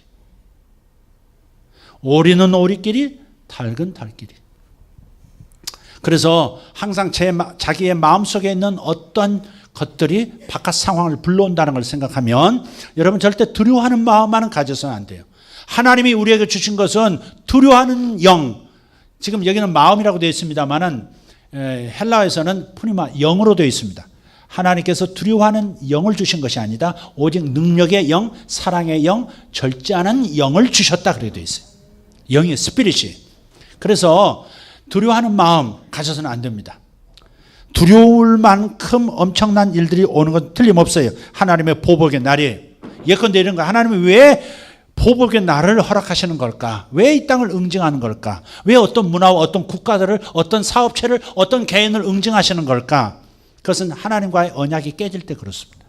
오리는 오리끼리, 닭은 닭끼리. 그래서 항상 자기의 마음속에 있는 어떤 것들이 바깥 상황을 불러온다는 걸 생각하면 여러분 절대 두려워하는 마음만은 가져서는 안 돼요. 하나님이 우리에게 주신 것은 두려워하는 영, 지금 여기는 마음이라고 되어 있습니다만은 헬라어에서는 푸니마, 영으로 되어 있습니다. 하나님께서 두려워하는 영을 주신 것이 아니다. 오직 능력의 영, 사랑의 영, 절제하는 영을 주셨다 그렇게 되어 있어요. 영이 스피릿이. 그래서 두려워하는 마음 가져서는 안 됩니다. 두려울 만큼 엄청난 일들이 오는 건 틀림없어요. 하나님의 보복의 날이. 예컨대 이런 거, 하나님이 왜 보복의 날을 허락하시는 걸까? 왜 이 땅을 응징하는 걸까? 왜 어떤 문화와 어떤 국가들을, 어떤 사업체를, 어떤 개인을 응징하시는 걸까? 그것은 하나님과의 언약이 깨질 때 그렇습니다.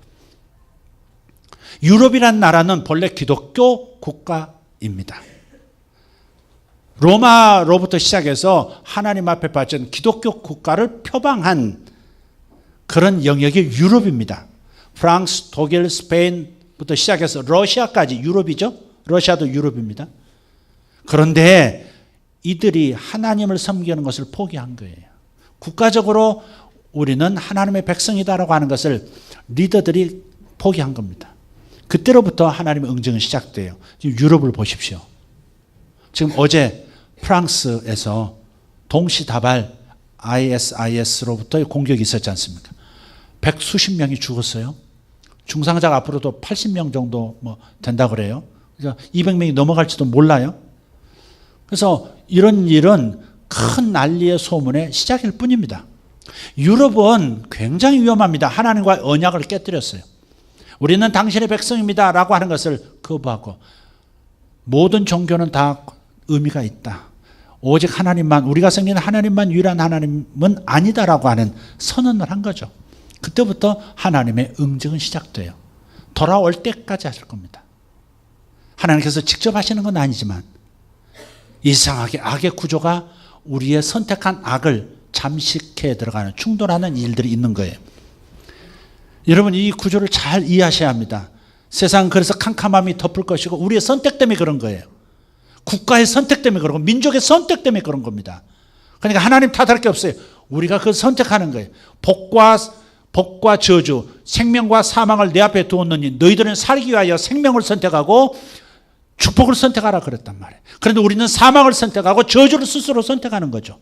유럽이란 나라는 본래 기독교 국가입니다. 로마로부터 시작해서 하나님 앞에 바친 기독교 국가를 표방한 그런 영역이 유럽입니다. 프랑스, 독일, 스페인부터 시작해서 러시아까지 유럽이죠. 러시아도 유럽입니다. 그런데 이들이 하나님을 섬기는 것을 포기한 거예요. 국가적으로 우리는 하나님의 백성이다라고 하는 것을 리더들이 포기한 겁니다. 그때로부터 하나님의 응징은 시작돼요. 지금 유럽을 보십시오. 지금 어제 프랑스에서 동시다발 ISIS로부터의 공격이 있었지 않습니까? 100수십 명이 죽었어요. 중상자가 앞으로도 80명 정도 뭐 된다 그래요. 그래서 200명이 넘어갈지도 몰라요. 그래서 이런 일은 큰 난리의 소문의 시작일 뿐입니다. 유럽은 굉장히 위험합니다. 하나님과의 언약을 깨뜨렸어요. 우리는 당신의 백성입니다 라고 하는 것을 거부하고 모든 종교는 다 의미가 있다. 오직 하나님만, 우리가 섬기는 하나님만 유일한 하나님은 아니다라고 하는 선언을 한 거죠. 그때부터 하나님의 응징은 시작돼요. 돌아올 때까지 하실 겁니다. 하나님께서 직접 하시는 건 아니지만 이상하게 악의 구조가 우리의 선택한 악을 잠식해 들어가는, 충돌하는 일들이 있는 거예요. 여러분, 이 구조를 잘 이해하셔야 합니다. 세상은 그래서 캄캄함이 덮을 것이고 우리의 선택 때문에 그런 거예요. 국가의 선택 때문에 그러고 민족의 선택 때문에 그런 겁니다. 그러니까 하나님 탓할 게 없어요. 우리가 그걸 선택하는 거예요. 복과 저주, 생명과 사망을 내 앞에 두었느니 너희들은 살기 위하여 생명을 선택하고 축복을 선택하라 그랬단 말이에요. 그런데 우리는 사망을 선택하고 저주를 스스로 선택하는 거죠.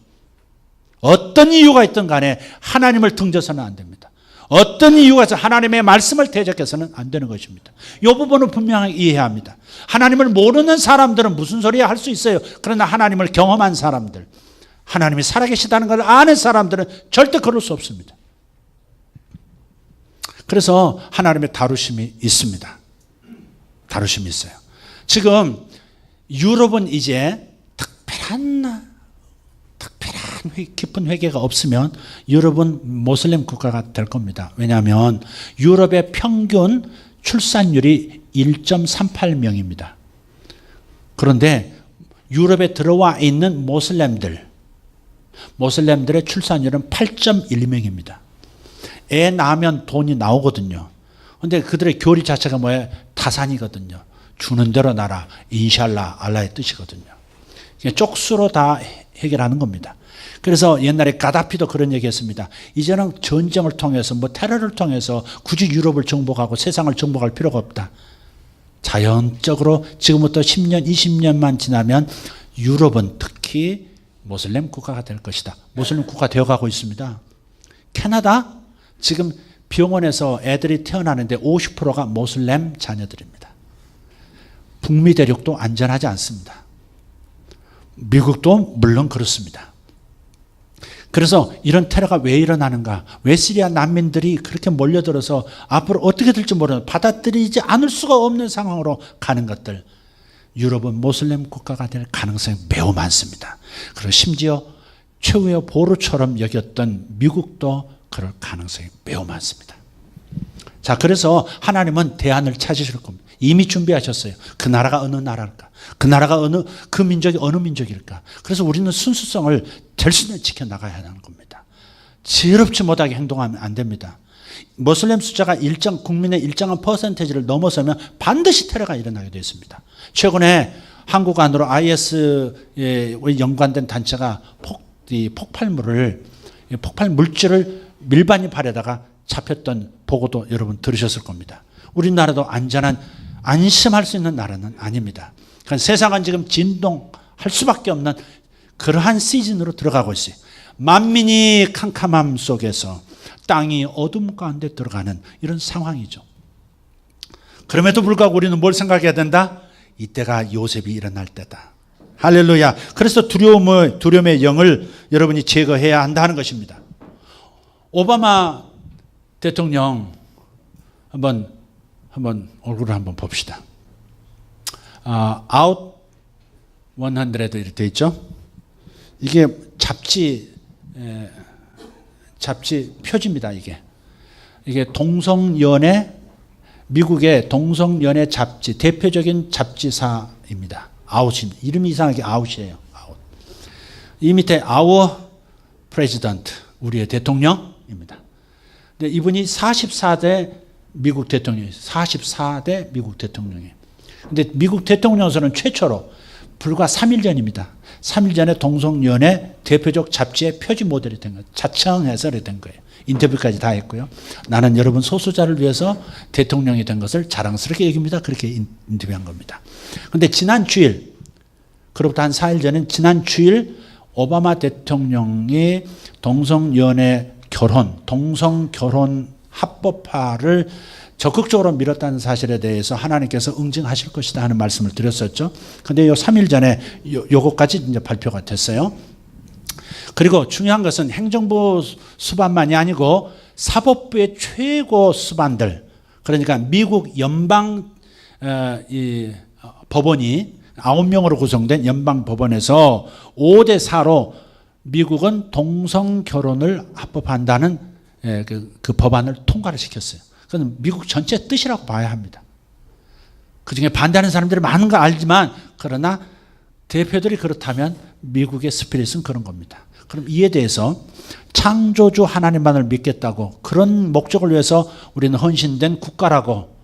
어떤 이유가 있든 간에 하나님을 등져서는 안 됩니다. 어떤 이유가 있어 하나님의 말씀을 대적해서는 안 되는 것입니다. 이 부분은 분명하게 이해해야 합니다. 하나님을 모르는 사람들은 무슨 소리야 할 수 있어요. 그러나 하나님을 경험한 사람들, 하나님이 살아계시다는 걸 아는 사람들은 절대 그럴 수 없습니다. 그래서 하나님의 다루심이 있습니다. 다루심이 있어요. 지금 유럽은 이제 특별한 깊은 회개가 없으면 유럽은 모슬렘 국가가 될 겁니다. 왜냐하면 유럽의 평균 출산율이 1.38명입니다. 그런데 유럽에 들어와 있는 모슬렘들의 출산율은 8.1명입니다. 애 낳으면 돈이 나오거든요. 그런데 그들의 교리 자체가 뭐예요? 타산이거든요. 주는 대로 나라, 인샬라, 알라의 뜻이거든요. 쪽수로 다 해결하는 겁니다. 그래서 옛날에 가다피도 그런 얘기했습니다. 이제는 전쟁을 통해서 테러를 통해서 굳이 유럽을 정복하고 세상을 정복할 필요가 없다. 자연적으로 지금부터 10년, 20년만 지나면 유럽은 특히 모슬렘 국가가 될 것이다. 모슬렘 국가 되어가고 있습니다. 캐나다 지금 병원에서 애들이 태어나는데 50%가 모슬렘 자녀들입니다. 북미 대륙도 안전하지 않습니다. 미국도 물론 그렇습니다. 그래서 이런 테러가 왜 일어나는가? 왜 시리아 난민들이 그렇게 몰려들어서 앞으로 어떻게 될지 모르는, 받아들이지 않을 수가 없는 상황으로 가는 것들. 유럽은 모슬렘 국가가 될 가능성이 매우 많습니다. 그리고 심지어 최후의 보루처럼 여겼던 미국도 그럴 가능성이 매우 많습니다. 자, 그래서 하나님은 대안을 찾으실 겁니다. 이미 준비하셨어요. 그 나라가 어느 나라일까? 그 나라가 그 민족이 어느 민족일까? 그래서 우리는 순수성을 될 수 있는 지켜나가야 하는 겁니다. 지혜롭지 못하게 행동하면 안 됩니다. 모슬렘 숫자가 국민의 일정한 퍼센테이지를 넘어서면 반드시 테러가 일어나게 되어 있습니다. 최근에 한국 안으로 IS에 연관된 단체가 폭발 물질을 밀반입하려다가 잡혔던 보고도 여러분 들으셨을 겁니다. 우리나라도 안심할 수 있는 나라는 아닙니다. 그러니까 세상은 지금 진동할 수밖에 없는 그러한 시즌으로 들어가고 있어요. 만민이 캄캄함 속에서 땅이 어둠 가운데 들어가는 이런 상황이죠. 그럼에도 불구하고 우리는 뭘 생각해야 된다? 이때가 요셉이 일어날 때다. 할렐루야. 그래서 두려움의 영을 여러분이 제거해야 한다는 것입니다. 오바마 대통령 한번 얼굴을 한번 봅시다. 아웃 100 이렇게 돼 있죠. 이게 잡지 표지입니다. 이게 동성연애, 미국의 동성연애 잡지 대표적인 잡지사입니다. 아웃입니다. 이름이 이상하게 아웃이에요. 아웃. 이 밑에 our president, 우리의 대통령입니다. 근데 이분이 44대 미국 대통령이에요. 44대 미국 대통령이에요. 근데 미국 대통령으로서는 최초로 불과 3일 전입니다. 3일 전에 동성연애 대표적 잡지의 표지 모델이 된 거예요. 자청해서 된 거예요. 인터뷰까지 다 했고요. 나는 여러분 소수자를 위해서 대통령이 된 것을 자랑스럽게 여깁니다. 그렇게 인터뷰한 겁니다. 그런데 지난 주일, 그로부터 한 4일 전에 지난 주일 오바마 대통령이 동성연애 결혼, 동성결혼 합법화를 적극적으로 밀었다는 사실에 대해서 하나님께서 응징하실 것이다 하는 말씀을 드렸었죠. 근데 요 3일 전에 요거까지 이제 발표가 됐어요. 그리고 중요한 것은 행정부 수반만이 아니고 사법부의 최고 수반들, 그러니까 미국 연방 법원이 9명으로 구성된 연방 법원에서 5대 4로 미국은 동성 결혼을 합법한다는 그 법안을 통과를 시켰어요. 그건 미국 전체 뜻이라고 봐야 합니다. 그중에 반대하는 사람들이 많은 거 알지만 그러나 대표들이 그렇다면 미국의 스피릿은 그런 겁니다. 그럼 이에 대해서 창조주 하나님만을 믿겠다고 그런 목적을 위해서 우리는 헌신된 국가라고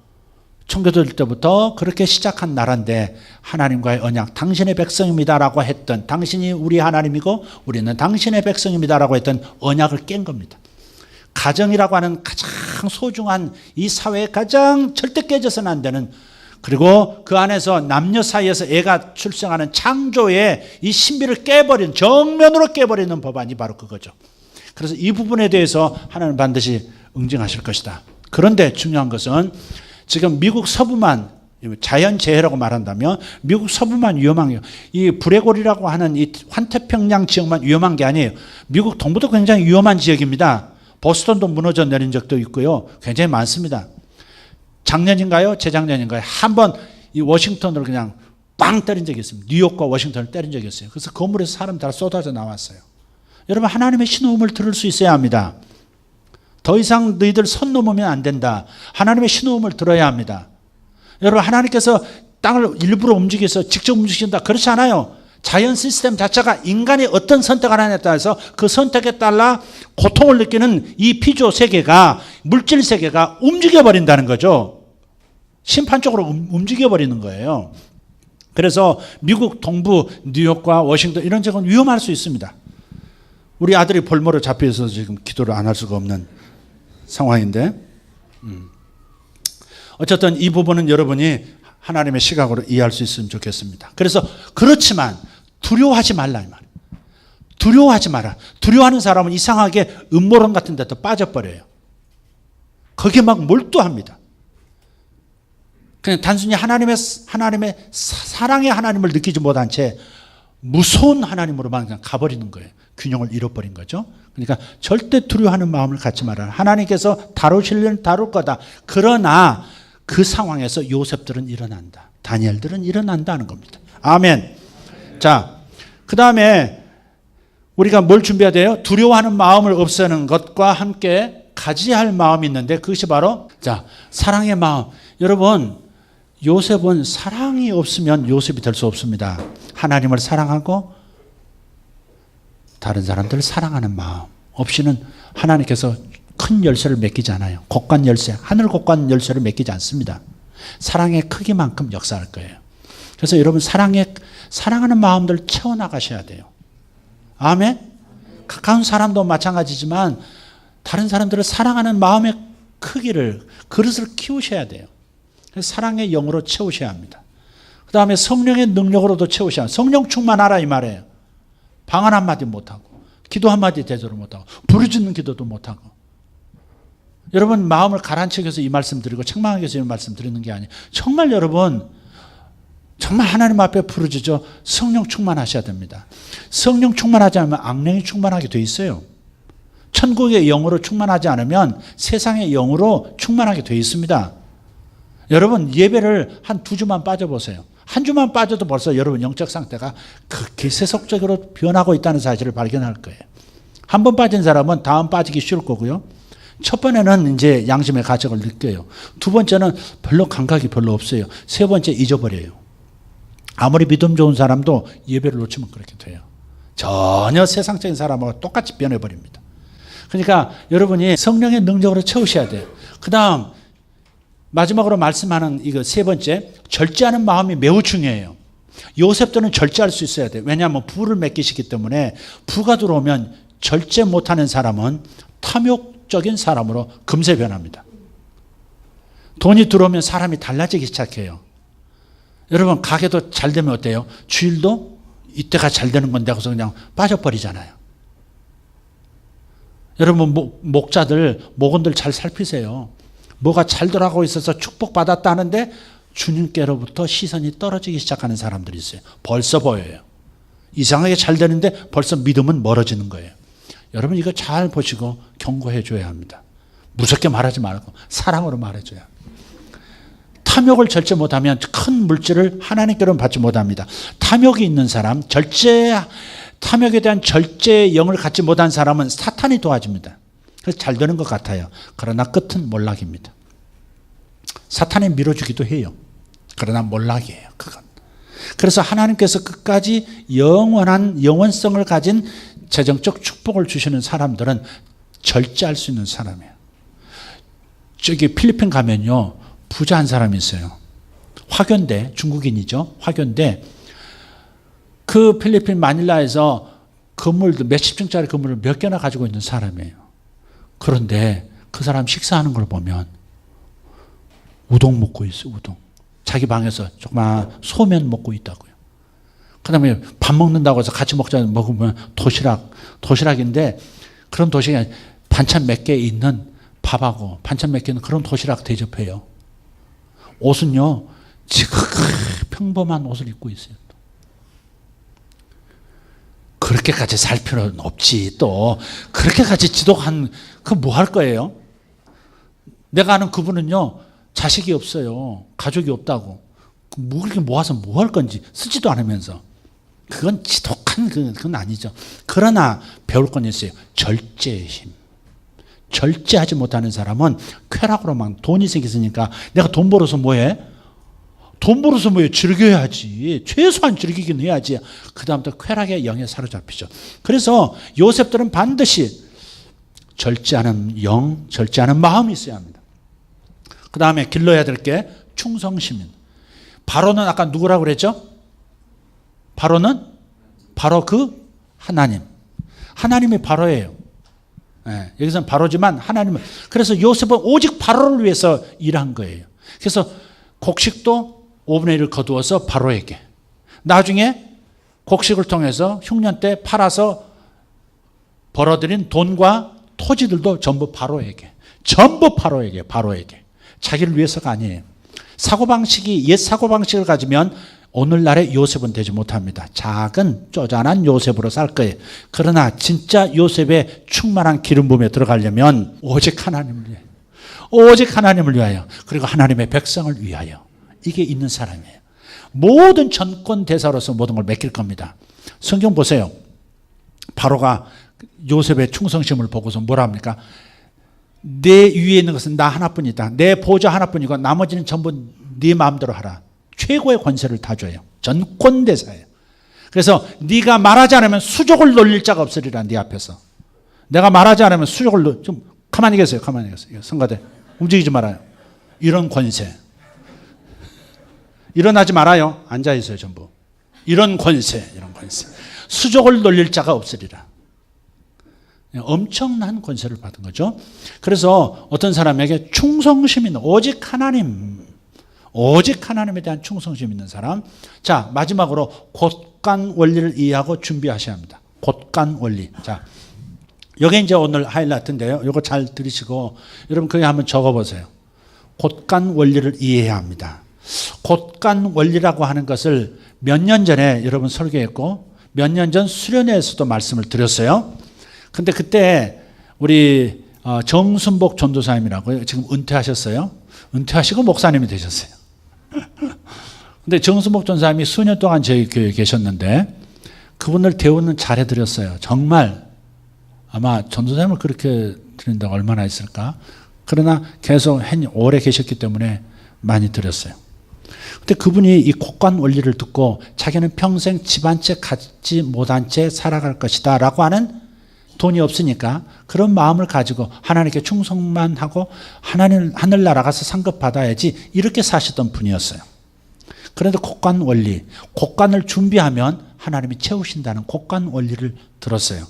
청교도일 때부터 그렇게 시작한 나라인데 하나님과의 언약, 당신의 백성입니다라고 했던, 당신이 우리 하나님이고 우리는 당신의 백성입니다라고 했던 언약을 깬 겁니다. 가정이라고 하는 가장 소중한 이 사회에 가장 절대 깨져서는 안 되는, 그리고 그 안에서 남녀 사이에서 애가 출생하는 창조의 이 신비를 깨버린, 정면으로 깨버리는 법안이 바로 그거죠. 그래서 이 부분에 대해서 하나님은 반드시 응징하실 것이다. 그런데 중요한 것은 지금 미국 서부만, 자연재해라고 말한다면 미국 서부만 위험한 게, 이 브레골이라고 하는 이 환태평양 지역만 위험한 게 아니에요. 미국 동부도 굉장히 위험한 지역입니다. 보스턴도 무너져 내린 적도 있고요. 굉장히 많습니다. 작년인가요? 재작년인가요? 한번 이 워싱턴으로 그냥 빵 때린 적이 있습니다. 뉴욕과 워싱턴을 때린 적이 있어요. 그래서 건물에서 사람 다 쏟아져 나왔어요. 여러분, 하나님의 신호음을 들을 수 있어야 합니다. 더 이상 너희들 선 넘으면 안 된다. 하나님의 신호음을 들어야 합니다. 여러분, 하나님께서 땅을 일부러 움직여서 직접 움직인다, 그렇지 않아요. 자연 시스템 자체가 인간이 어떤 선택을 하냐에 따라서 그 선택에 따라 고통을 느끼는 이 피조 세계가, 물질 세계가 움직여버린다는 거죠. 심판적으로 움직여버리는 거예요. 그래서 미국 동부 뉴욕과 워싱턴 이런 지역은 위험할 수 있습니다. 우리 아들이 볼모로 잡혀서 지금 기도를 안 할 수가 없는 상황인데, 어쨌든 이 부분은 여러분이 하나님의 시각으로 이해할 수 있으면 좋겠습니다. 그래서 그렇지만 두려워하지 말라 이 말이에요. 두려워하지 마라. 두려워하는 사람은 이상하게 음모론 같은 데도 빠져버려요. 거기에 막 몰두합니다. 그냥 단순히 하나님의 사랑의 하나님을 느끼지 못한 채 무서운 하나님으로만 그냥 가버리는 거예요. 균형을 잃어버린 거죠. 그러니까 절대 두려워하는 마음을 갖지 말아라. 하나님께서 다루시려면 다룰 거다. 그러나 그 상황에서 요셉들은 일어난다. 다니엘들은 일어난다는 겁니다. 아멘. 자, 그 다음에 우리가 뭘 준비해야 돼요? 두려워하는 마음을 없애는 것과 함께 가져야 할 마음이 있는데, 그것이 바로 사랑의 마음. 여러분, 요셉은 사랑이 없으면 요셉이 될 수 없습니다. 하나님을 사랑하고 다른 사람들을 사랑하는 마음 없이는 하나님께서 큰 열쇠를 맡기지 않아요. 곡관 열쇠, 하늘 곡관 열쇠를 맡기지 않습니다. 사랑의 크기만큼 역사할 거예요. 그래서 여러분, 사랑하는 마음들 채워나가셔야 돼요. 아멘? 가까운 사람도 마찬가지지만 다른 사람들을 사랑하는 마음의 크기를, 그릇을 키우셔야 돼요. 그래서 사랑의 영으로 채우셔야 합니다. 그 다음에 성령의 능력으로도 채우셔야 합니다. 성령 충만하라 이 말이에요. 방언 한마디 못하고, 기도 한마디 제대로 못하고, 부르짖는 기도도 못하고. 여러분, 마음을 가라앉히기 위해서 이 말씀 드리고 책망하기 위해서 이 말씀 드리는 게 아니에요. 정말 여러분, 정말 하나님 앞에 부르짖어 성령 충만하셔야 됩니다. 성령 충만하지 않으면 악령이 충만하게 돼 있어요. 천국의 영으로 충만하지 않으면 세상의 영으로 충만하게 돼 있습니다. 여러분, 예배를 한 2주만 빠져보세요. 한 주만 빠져도 벌써 여러분 영적 상태가 그렇게 세속적으로 변하고 있다는 사실을 발견할 거예요. 한 번 빠진 사람은 다음 빠지기 쉬울 거고요. 첫 번에는 이제 양심의 가책을 느껴요. 두 번째는 별로 감각이 별로 없어요. 세 번째 잊어버려요. 아무리 믿음 좋은 사람도 예배를 놓치면 그렇게 돼요. 전혀 세상적인 사람하고 똑같이 변해버립니다. 그러니까 여러분이 성령의 능력으로 채우셔야 돼요. 그 다음 마지막으로 말씀하는 이거 세 번째, 절제하는 마음이 매우 중요해요. 요셉들은 절제할 수 있어야 돼요. 왜냐하면 부를 맡기시기 때문에 부가 들어오면 절제 못하는 사람은 탐욕적인 사람으로 금세 변합니다. 돈이 들어오면 사람이 달라지기 시작해요. 여러분, 가게도 잘 되면 어때요? 주일도 이때가 잘 되는 건데 하고서 그냥 빠져버리잖아요. 여러분 목자들 잘 살피세요. 뭐가 잘 돌아가고 있어서 축복받았다 하는데 주님께로부터 시선이 떨어지기 시작하는 사람들이 있어요. 벌써 보여요. 이상하게 잘 되는데 벌써 믿음은 멀어지는 거예요. 여러분 이거 잘 보시고 경고해 줘야 합니다. 무섭게 말하지 말고 사랑으로 말해줘야 합니다. 탐욕을 절제 못하면 큰 물질을 하나님께로는 받지 못합니다. 탐욕이 있는 사람, 탐욕에 대한 절제의 영을 갖지 못한 사람은 사탄이 도와줍니다. 그래서 잘 되는 것 같아요. 그러나 끝은 몰락입니다. 사탄이 밀어주기도 해요. 그러나 몰락이에요. 그건. 그래서 하나님께서 끝까지 영원한 영원성을 가진 재정적 축복을 주시는 사람들은 절제할 수 있는 사람이에요. 저기 필리핀 가면요. 부자 한 사람이 있어요. 화교인데, 중국인이죠. 화교인데 그 필리핀 마닐라에서 건물도 몇십 층짜리 건물을 몇 개나 가지고 있는 사람이에요. 그런데 그 사람 식사하는 걸 보면 우동 먹고 있어요. 우동. 자기 방에서 조그만 소면 먹고 있다고요. 그 다음에 밥 먹는다고 해서 같이 먹으면 도시락인데 그런 도시락이 반찬 몇 개 있는 밥하고 반찬 몇 개 있는 그런 도시락 대접해요. 옷은요, 지극히 평범한 옷을 입고 있어요. 그렇게까지 살 필요는 없지. 또 그렇게까지 지독한 그 뭐 할 거예요? 내가 아는 그분은요, 자식이 없어요. 가족이 없다고. 뭐 그렇게 모아서 뭐 할 건지 쓰지도 않으면서. 그건 지독한 그건 아니죠. 그러나 배울 건 있어요. 절제의 힘. 절제하지 못하는 사람은 쾌락으로만 돈이 생겼으니까 내가 돈 벌어서 뭐해? 돈 벌어서 뭐해? 즐겨야지. 최소한 즐기긴 해야지. 그 다음부터 쾌락의 영에 사로잡히죠. 그래서 요셉들은 반드시 절제하는 영, 절제하는 마음이 있어야 합니다. 그 다음에 길러야 될 게 충성심입니다. 바로는 아까 누구라고 그랬죠? 바로는 바로 그 하나님. 하나님이 바로예요. 네, 여기서는 바로지만 하나님은. 그래서 요셉은 오직 바로를 위해서 일한 거예요. 그래서 곡식도 5분의 1을 거두어서 바로에게. 나중에 곡식을 통해서 흉년 때 팔아서 벌어들인 돈과 토지들도 전부 바로에게. 전부 바로에게. 자기를 위해서가 아니에요. 사고방식이 옛 사고방식을 가지면 오늘날의 요셉은 되지 못합니다. 작은 쪼잔한 요셉으로 살 거예요. 그러나 진짜 요셉의 충만한 기름 부음에 들어가려면 오직 하나님을 위하여. 오직 하나님을 위하여. 그리고 하나님의 백성을 위하여. 이게 있는 사람이에요. 모든 전권 대사로서 모든 걸 맡길 겁니다. 성경 보세요. 바로가 요셉의 충성심을 보고서 뭐라 합니까? 내 위에 있는 것은 나 하나뿐이다. 내 보좌 하나뿐이고 나머지는 전부 네 마음대로 하라. 최고의 권세를 다 줘요. 전권대사예요. 그래서 네가 말하지 않으면 수족을 놀릴 자가 없으리라. 네 앞에서. 내가 말하지 않으면 수족을 좀 가만히 계세요. 성가대 움직이지 말아요. 이런 권세. 일어나지 말아요. 앉아 있어요. 전부. 이런 권세. 수족을 놀릴 자가 없으리라. 엄청난 권세를 받은 거죠. 그래서 어떤 사람에게 충성심 있는 오직 하나님에 대한 충성심 있는 사람. 자, 마지막으로 곳간 원리를 이해하고 준비하셔야 합니다. 곳간 원리. 자, 여기 이제 오늘 하이라이트인데요. 이거 잘 들으시고 여러분 거기 한번 적어보세요. 곳간 원리를 이해해야 합니다. 곳간 원리라고 하는 것을 몇 년 전에 여러분 설교했고 몇 년 전 수련회에서도 말씀을 드렸어요. 근데 그때 우리 정순복 전도사님이라고 지금 은퇴하셨어요. 은퇴하시고 목사님이 되셨어요. 근데 정순복 전도사님이 수년 동안 저희 교회에 계셨는데 그분을 대우는 잘해드렸어요. 정말 아마 전도사님을 그렇게 드린다고 얼마나 있을까? 그러나 계속 오래 계셨기 때문에 많이 드렸어요. 근데 그분이 이 곳간 원리를 듣고 자기는 평생 집 한 채 갖지 못한 채 살아갈 것이다 라고 하는 돈이 없으니까 그런 마음을 가지고 하나님께 충성만 하고 하늘나라 가서 상급 받아야지 이렇게 사셨던 분이었어요. 그런데 곳간 원리, 곳간을 준비하면 하나님이 채우신다는 곳간 원리를 들었어요.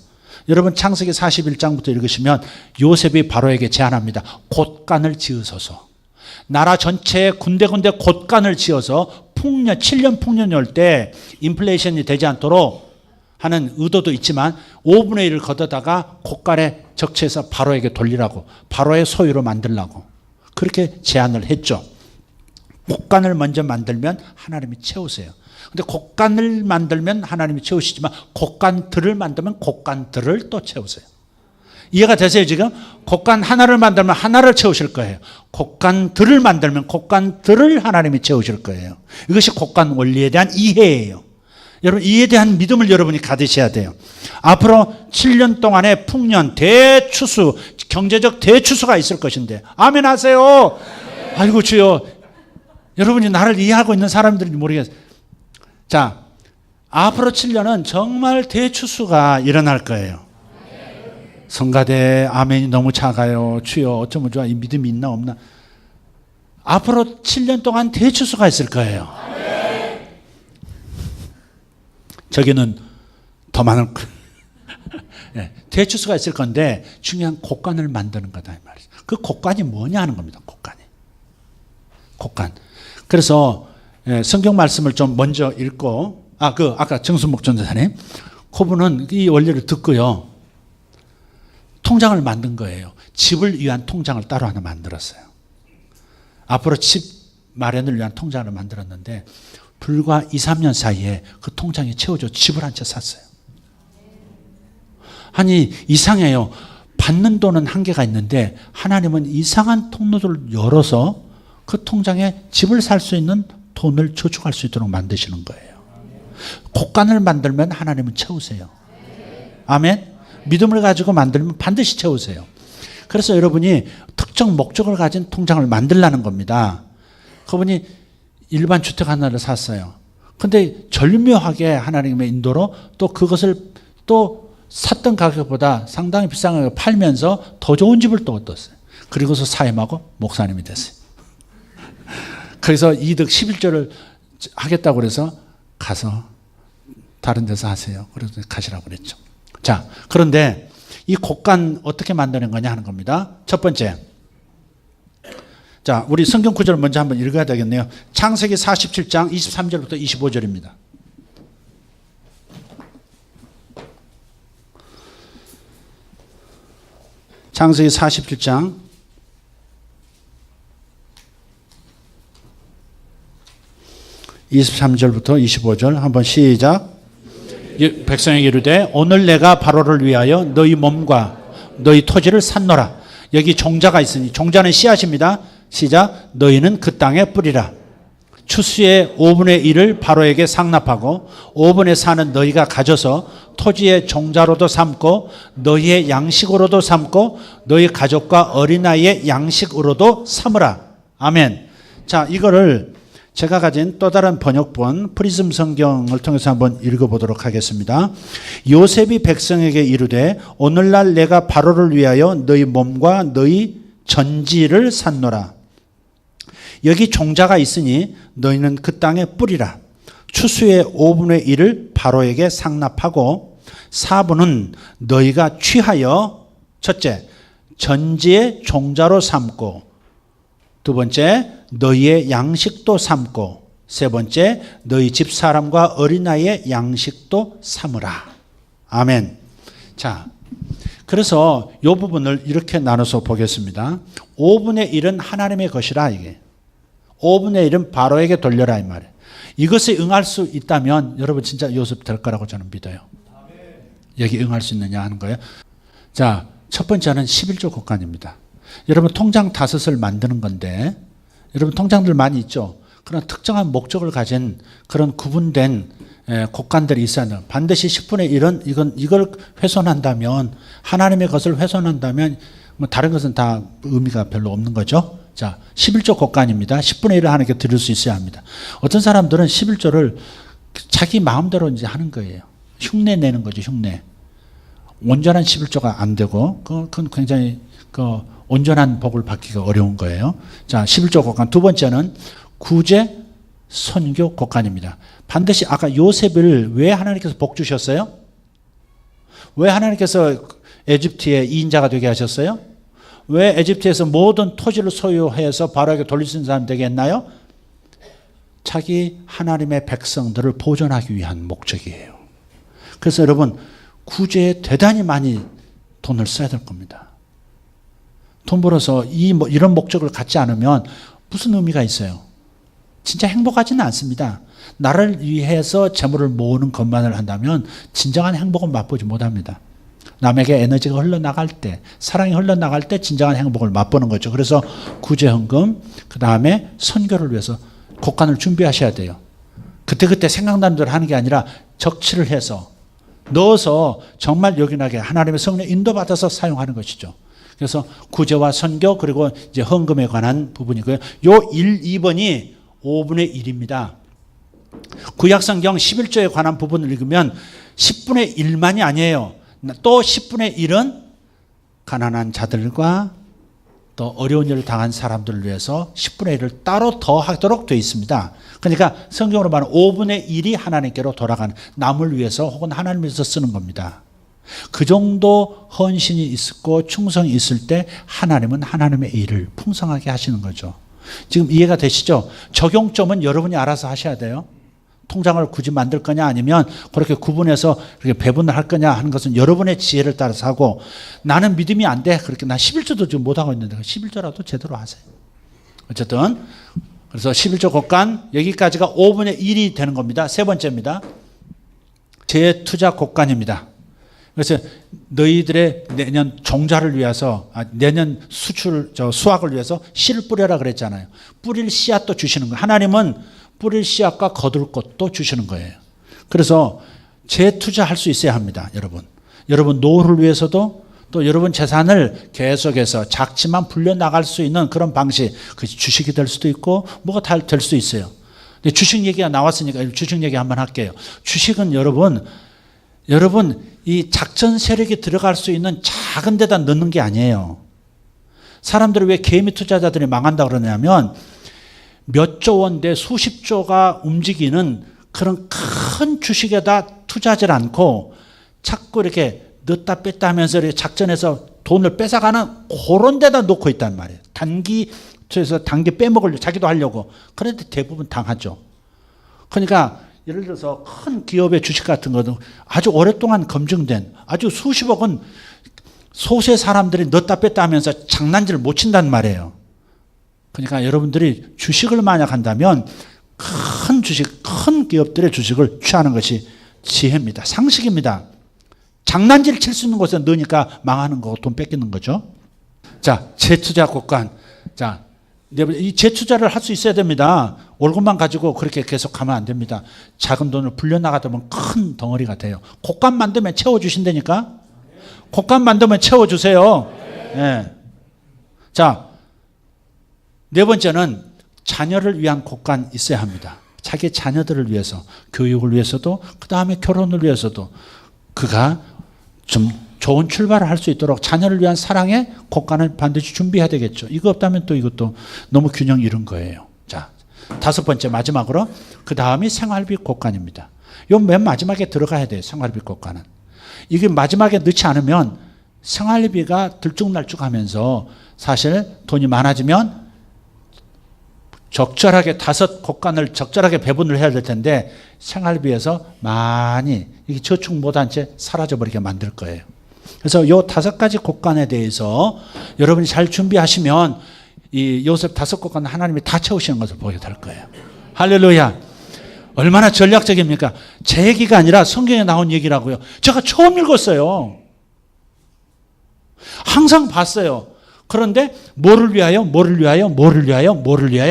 여러분 창세기 41장부터 읽으시면 요셉이 바로에게 제안합니다. 곳간을 지으소서. 나라 전체에 군데군데 곳간을 지어서 풍년, 7년 풍년이 올 때 인플레이션이 되지 않도록 하는 의도도 있지만 5분의 1을 걷어다가 고갈에 적치해서 바로에게 돌리라고, 바로의 소유로 만들라고 그렇게 제안을 했죠. 곡간을 먼저 만들면 하나님이 채우세요. 근데 곡간을 만들면 하나님이 채우시지만 곡간들을 만들면 곡간들을 또 채우세요. 이해가 되세요 지금? 곡간 하나를 만들면 하나를 채우실 거예요. 곡간들을 만들면 곡간들을 하나님이 채우실 거예요. 이것이 곡간 원리에 대한 이해예요. 여러분 이에 대한 믿음을 여러분이 가지셔야 돼요. 앞으로 7년 동안의 풍년, 대추수, 경제적 대추수가 있을 것인데 아멘 하세요. 아이고 주여, 여러분이 나를 이해하고 있는 사람들인지 모르겠어요. 자, 앞으로 7년은 정말 대추수가 일어날 거예요. 성가대 아멘이 너무 작아요. 주여 어쩌면 좋아. 이 믿음이 있나 없나. 앞으로 7년 동안 대추수가 있을 거예요. 저기는 더 많은 대추수가 있을 건데 중요한 곡간을 만드는 거다 이 말이죠. 그 곡간이 뭐냐 하는 겁니다. 곡간. 그래서 성경 말씀을 좀 먼저 읽고 아까 정순목 전도사님 그분은 이 원리를 듣고요. 통장을 만든 거예요. 집을 위한 통장을 따로 하나 만들었어요. 앞으로 집 마련을 위한 통장을 만들었는데 불과 2, 3년 사이에 그 통장이 채워져 집을 한 채 샀어요. 아니 이상해요. 받는 돈은 한계가 있는데 하나님은 이상한 통로를 열어서 그 통장에 집을 살 수 있는 돈을 저축할 수 있도록 만드시는 거예요. 곡간을 만들면 하나님은 채우세요. 아멘. 믿음을 가지고 만들면 반드시 채우세요. 그래서 여러분이 특정 목적을 가진 통장을 만들라는 겁니다. 그분이 일반 주택 하나를 샀어요. 근데 절묘하게 하나님의 인도로 또 그것을 또 샀던 가격보다 상당히 비싼 가격에 팔면서 더 좋은 집을 또 얻었어요. 그리고서 사임하고 목사님이 됐어요. 그래서 이득 11조를 하겠다고 그래서 가서 다른 데서 하세요. 그래서 가시라고 그랬죠. 자, 그런데 이 곡간 어떻게 만드는 거냐 하는 겁니다. 첫 번째. 자, 우리 성경 구절을 먼저 한번 읽어야 되겠네요. 창세기 47장 23절부터 25절입니다. 창세기 47장 23절부터 25절 한번 시작. 백성에게 이르되 오늘 내가 바로를 위하여 너희 몸과 너희 토지를 샀노라. 여기 종자가 있으니 종자는 씨앗입니다. 시작. 너희는 그 땅에 뿌리라. 추수의 5분의 1을 바로에게 상납하고 5분의 4는 너희가 가져서 토지의 종자로도 삼고 너희의 양식으로도 삼고 너희 가족과 어린아이의 양식으로도 삼으라. 아멘. 자, 이거를 제가 가진 또 다른 번역본 프리즘 성경을 통해서 한번 읽어보도록 하겠습니다. 요셉이 백성에게 이르되 오늘날 내가 바로를 위하여 너희 몸과 너희 전지를 샀노라. 여기 종자가 있으니 너희는 그 땅에 뿌리라. 추수의 5분의 1을 바로에게 상납하고 4분은 너희가 취하여 첫째 전지의 종자로 삼고 두 번째 너희의 양식도 삼고 세 번째 너희 집사람과 어린아이의 양식도 삼으라. 아멘. 자, 그래서 이 부분을 이렇게 나눠서 보겠습니다. 5분의 1은 하나님의 것이라 이게. 5분의 1은 바로에게 돌려라 이 말이에요. 이것에 응할 수 있다면 여러분 진짜 요셉 될 거라고 저는 믿어요. 여기 응할 수 있느냐 하는 거예요. 자, 첫 번째는 11조 곡간입니다. 여러분 통장 5을 만드는 건데 여러분 통장들 많이 있죠. 그런 특정한 목적을 가진 그런 구분된 곡간들이 있어야 돼요. 반드시 10분의 1은 이걸 훼손한다면 하나님의 것을 훼손한다면 뭐 다른 것은 다 의미가 별로 없는 거죠. 자, 11조 곡간입니다. 10분의 1을 하나님께 드릴 수 있어야 합니다. 어떤 사람들은 11조를 자기 마음대로 이제 하는 거예요. 흉내 내는 거죠, 흉내. 온전한 11조가 안 되고, 그건 굉장히 온전한 복을 받기가 어려운 거예요. 자, 11조 곡간. 두 번째는 구제 선교 곡간입니다. 반드시 아까 요셉을 왜 하나님께서 복 주셨어요? 왜 하나님께서 에집트의 2인자가 되게 하셨어요? 왜 에집트에서 모든 토지를 소유해서 바로에게 돌릴 수 있는 사람 되게 했나요? 자기 하나님의 백성들을 보존하기 위한 목적이에요. 그래서 여러분 구제에 대단히 많이 돈을 써야 될 겁니다. 돈 벌어서 이런 목적을 갖지 않으면 무슨 의미가 있어요? 진짜 행복하지는 않습니다. 나를 위해서 재물을 모으는 것만을 한다면 진정한 행복은 맛보지 못합니다. 남에게 에너지가 흘러나갈 때, 사랑이 흘러나갈 때 진정한 행복을 맛보는 거죠. 그래서 구제헌금, 그 다음에 선교를 위해서 곡간을 준비하셔야 돼요. 그때그때 생각나는 대로 하는 게 아니라 적치를 해서 넣어서 정말 요긴하게 하나님의 성령 인도받아서 사용하는 것이죠. 그래서 구제와 선교 그리고 이제 헌금에 관한 부분이고요. 요 1, 2번이 5분의 1입니다. 구약성경 11조에 관한 부분을 읽으면 10분의 1만이 아니에요. 또 10분의 1은 가난한 자들과 또 어려운 일을 당한 사람들을 위해서 10분의 1을 따로 더 하도록 되어 있습니다. 그러니까 성경으로 말하면 5분의 1이 하나님께로 돌아가는, 남을 위해서 혹은 하나님을 위해서 쓰는 겁니다. 그 정도 헌신이 있고 충성이 있을 때 하나님은 하나님의 일을 풍성하게 하시는 거죠. 지금 이해가 되시죠? 적용점은 여러분이 알아서 하셔야 돼요. 통장을 굳이 만들 거냐 아니면 그렇게 구분해서 그렇게 배분을 할 거냐 하는 것은 여러분의 지혜를 따라서 하고, 나는 믿음이 안 돼. 그렇게 나 11조도 지금 못하고 있는데 11조라도 제대로 하세요. 어쨌든 그래서 11조 곡간 여기까지가 5분의 1이 되는 겁니다. 세 번째입니다. 재투자 곡간입니다. 그래서 너희들의 내년 종자를 위해서, 내년 수확을 위해서 씨를 뿌려라 그랬잖아요. 뿌릴 씨앗도 주시는 거예요. 하나님은 뿌릴 씨앗과 거둘 것도 주시는 거예요. 그래서 재투자할 수 있어야 합니다. 여러분 노후를 위해서도, 또 여러분 재산을 계속해서 작지만 불려나갈 수 있는 그런 방식, 그것이 주식이 될 수도 있고 뭐가 다 될 수 있어요. 근데 주식 얘기가 나왔으니까 주식 얘기 한번 할게요. 주식은 여러분 이 작전 세력이 들어갈 수 있는 작은 데다 넣는 게 아니에요. 사람들이 왜 개미 투자자들이 망한다 그러냐면 몇 조 원대 수십 조가 움직이는 그런 큰 주식에다 투자하지 않고 자꾸 이렇게 넣었다 뺐다 하면서 이렇게 작전해서 돈을 뺏어가는 그런 데다 놓고 있단 말이에요. 단기 빼먹으려고, 자기도 하려고. 그런데 대부분 당하죠. 그러니까 예를 들어서 큰 기업의 주식 같은 것도 아주 오랫동안 검증된 아주 수십억은 소수의 사람들이 넣었다 뺐다 하면서 장난질을 못 친단 말이에요. 그러니까 여러분들이 주식을 만약 한다면 큰 주식, 큰 기업들의 주식을 취하는 것이 지혜입니다. 상식입니다. 장난질 칠 수 있는 곳에 넣으니까 망하는 거고 돈 뺏기는 거죠. 자, 재투자 곡간. 자, 이 재투자를 할 수 있어야 됩니다. 월급만 가지고 그렇게 계속 가면 안 됩니다. 작은 돈을 불려나가다 보면 큰 덩어리가 돼요. 곡간 만들면 채워주신다니까? 곡간 만들면 채워주세요. 네. 자, 네 번째는 자녀를 위한 곡간 있어야 합니다. 자기 자녀들을 위해서, 교육을 위해서도, 그 다음에 결혼을 위해서도 그가 좀 좋은 출발을 할 수 있도록 자녀를 위한 사랑의 곡간을 반드시 준비해야 되겠죠. 이거 없다면 또 이것도 너무 균형 잃은 거예요. 자, 다섯 번째 마지막으로 그 다음이 생활비 곡간입니다. 요 맨 마지막에 들어가야 돼요. 생활비 곡간은. 이게 마지막에 넣지 않으면 생활비가 들쭉날쭉하면서 사실 돈이 많아지면 적절하게 다섯 곡간을 적절하게 배분을 해야 될 텐데 생활비에서 많이 이게 저축 못한 채 사라져버리게 만들 거예요. 그래서 요 다섯 가지 곡간에 대해서 여러분이 잘 준비하시면 이 요셉 다섯 곡간 하나님이 다 채우시는 것을 보게 될 거예요. 할렐루야. 얼마나 전략적입니까? 제 얘기가 아니라 성경에 나온 얘기라고요. 제가 처음 읽었어요. 항상 봤어요. 그런데 뭐를 위하여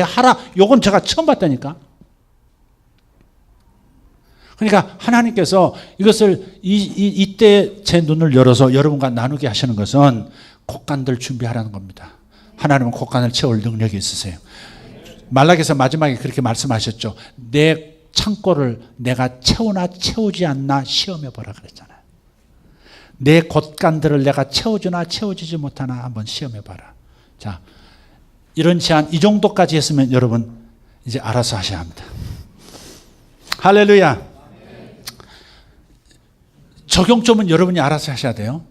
하라. 요건 제가 처음 봤다니까. 그러니까 하나님께서 이것을 이때 제 눈을 열어서 여러분과 나누게 하시는 것은 곡간들 준비하라는 겁니다. 하나님은 곡간을 채울 능력이 있으세요. 말라기서 마지막에 그렇게 말씀하셨죠. 내 창고를 내가 채우나 채우지 않나 시험해보라 그랬잖아요. 내 곡간들을 내가 채워주나 채워주지 못하나 한번 시험해봐라. 자, 이런 제안 이 정도까지 했으면 여러분 이제 알아서 하셔야 합니다. 할렐루야. 적용점은 여러분이 알아서 하셔야 돼요.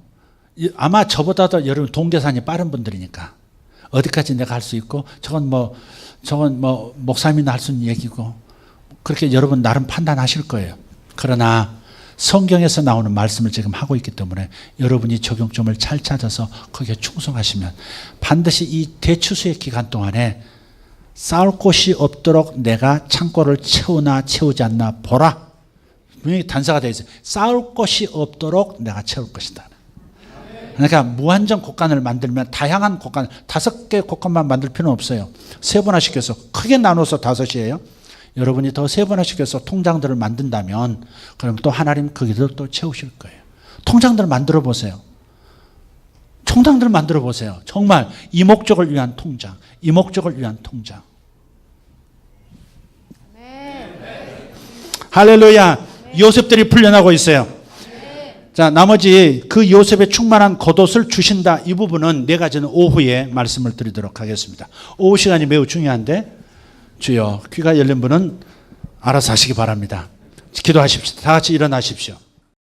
아마 저보다도 여러분 동계산이 빠른 분들이니까 어디까지 내가 할 수 있고 저건 뭐 목사님이나 할 수 있는 얘기고 그렇게 여러분 나름 판단하실 거예요. 그러나 성경에서 나오는 말씀을 지금 하고 있기 때문에 여러분이 적용점을 잘 찾아서 거기에 충성하시면 반드시 이 대추수의 기간 동안에 쌓을 곳이 없도록 내가 창고를 채우나 채우지 않나 보라. 분명히 단서가 되어 있어요. 쌓을 곳이 없도록 내가 채울 것이다. 그러니까 무한정 곳간을 만들면 다양한 곳간, 5개 곳간만 만들 필요는 없어요. 세분화시켜서 크게 나눠서 5이에요. 여러분이 더 세분화시켜서 통장들을 만든다면 그럼 또 하나님 거기도 또 채우실 거예요. 통장들을 만들어 보세요. 통장들을 만들어 보세요. 정말 이 목적을 위한 통장, 이 목적을 위한 통장. 할렐루야. 요셉들이 풀려나고 있어요. 자, 나머지 그 요셉의 충만한 겉옷을 주신다. 이 부분은 4가지는 오후에 말씀을 드리도록 하겠습니다. 오후 시간이 매우 중요한데 주여 귀가 열린 분은 알아서 하시기 바랍니다. 기도하십시오. 다 같이 일어나십시오.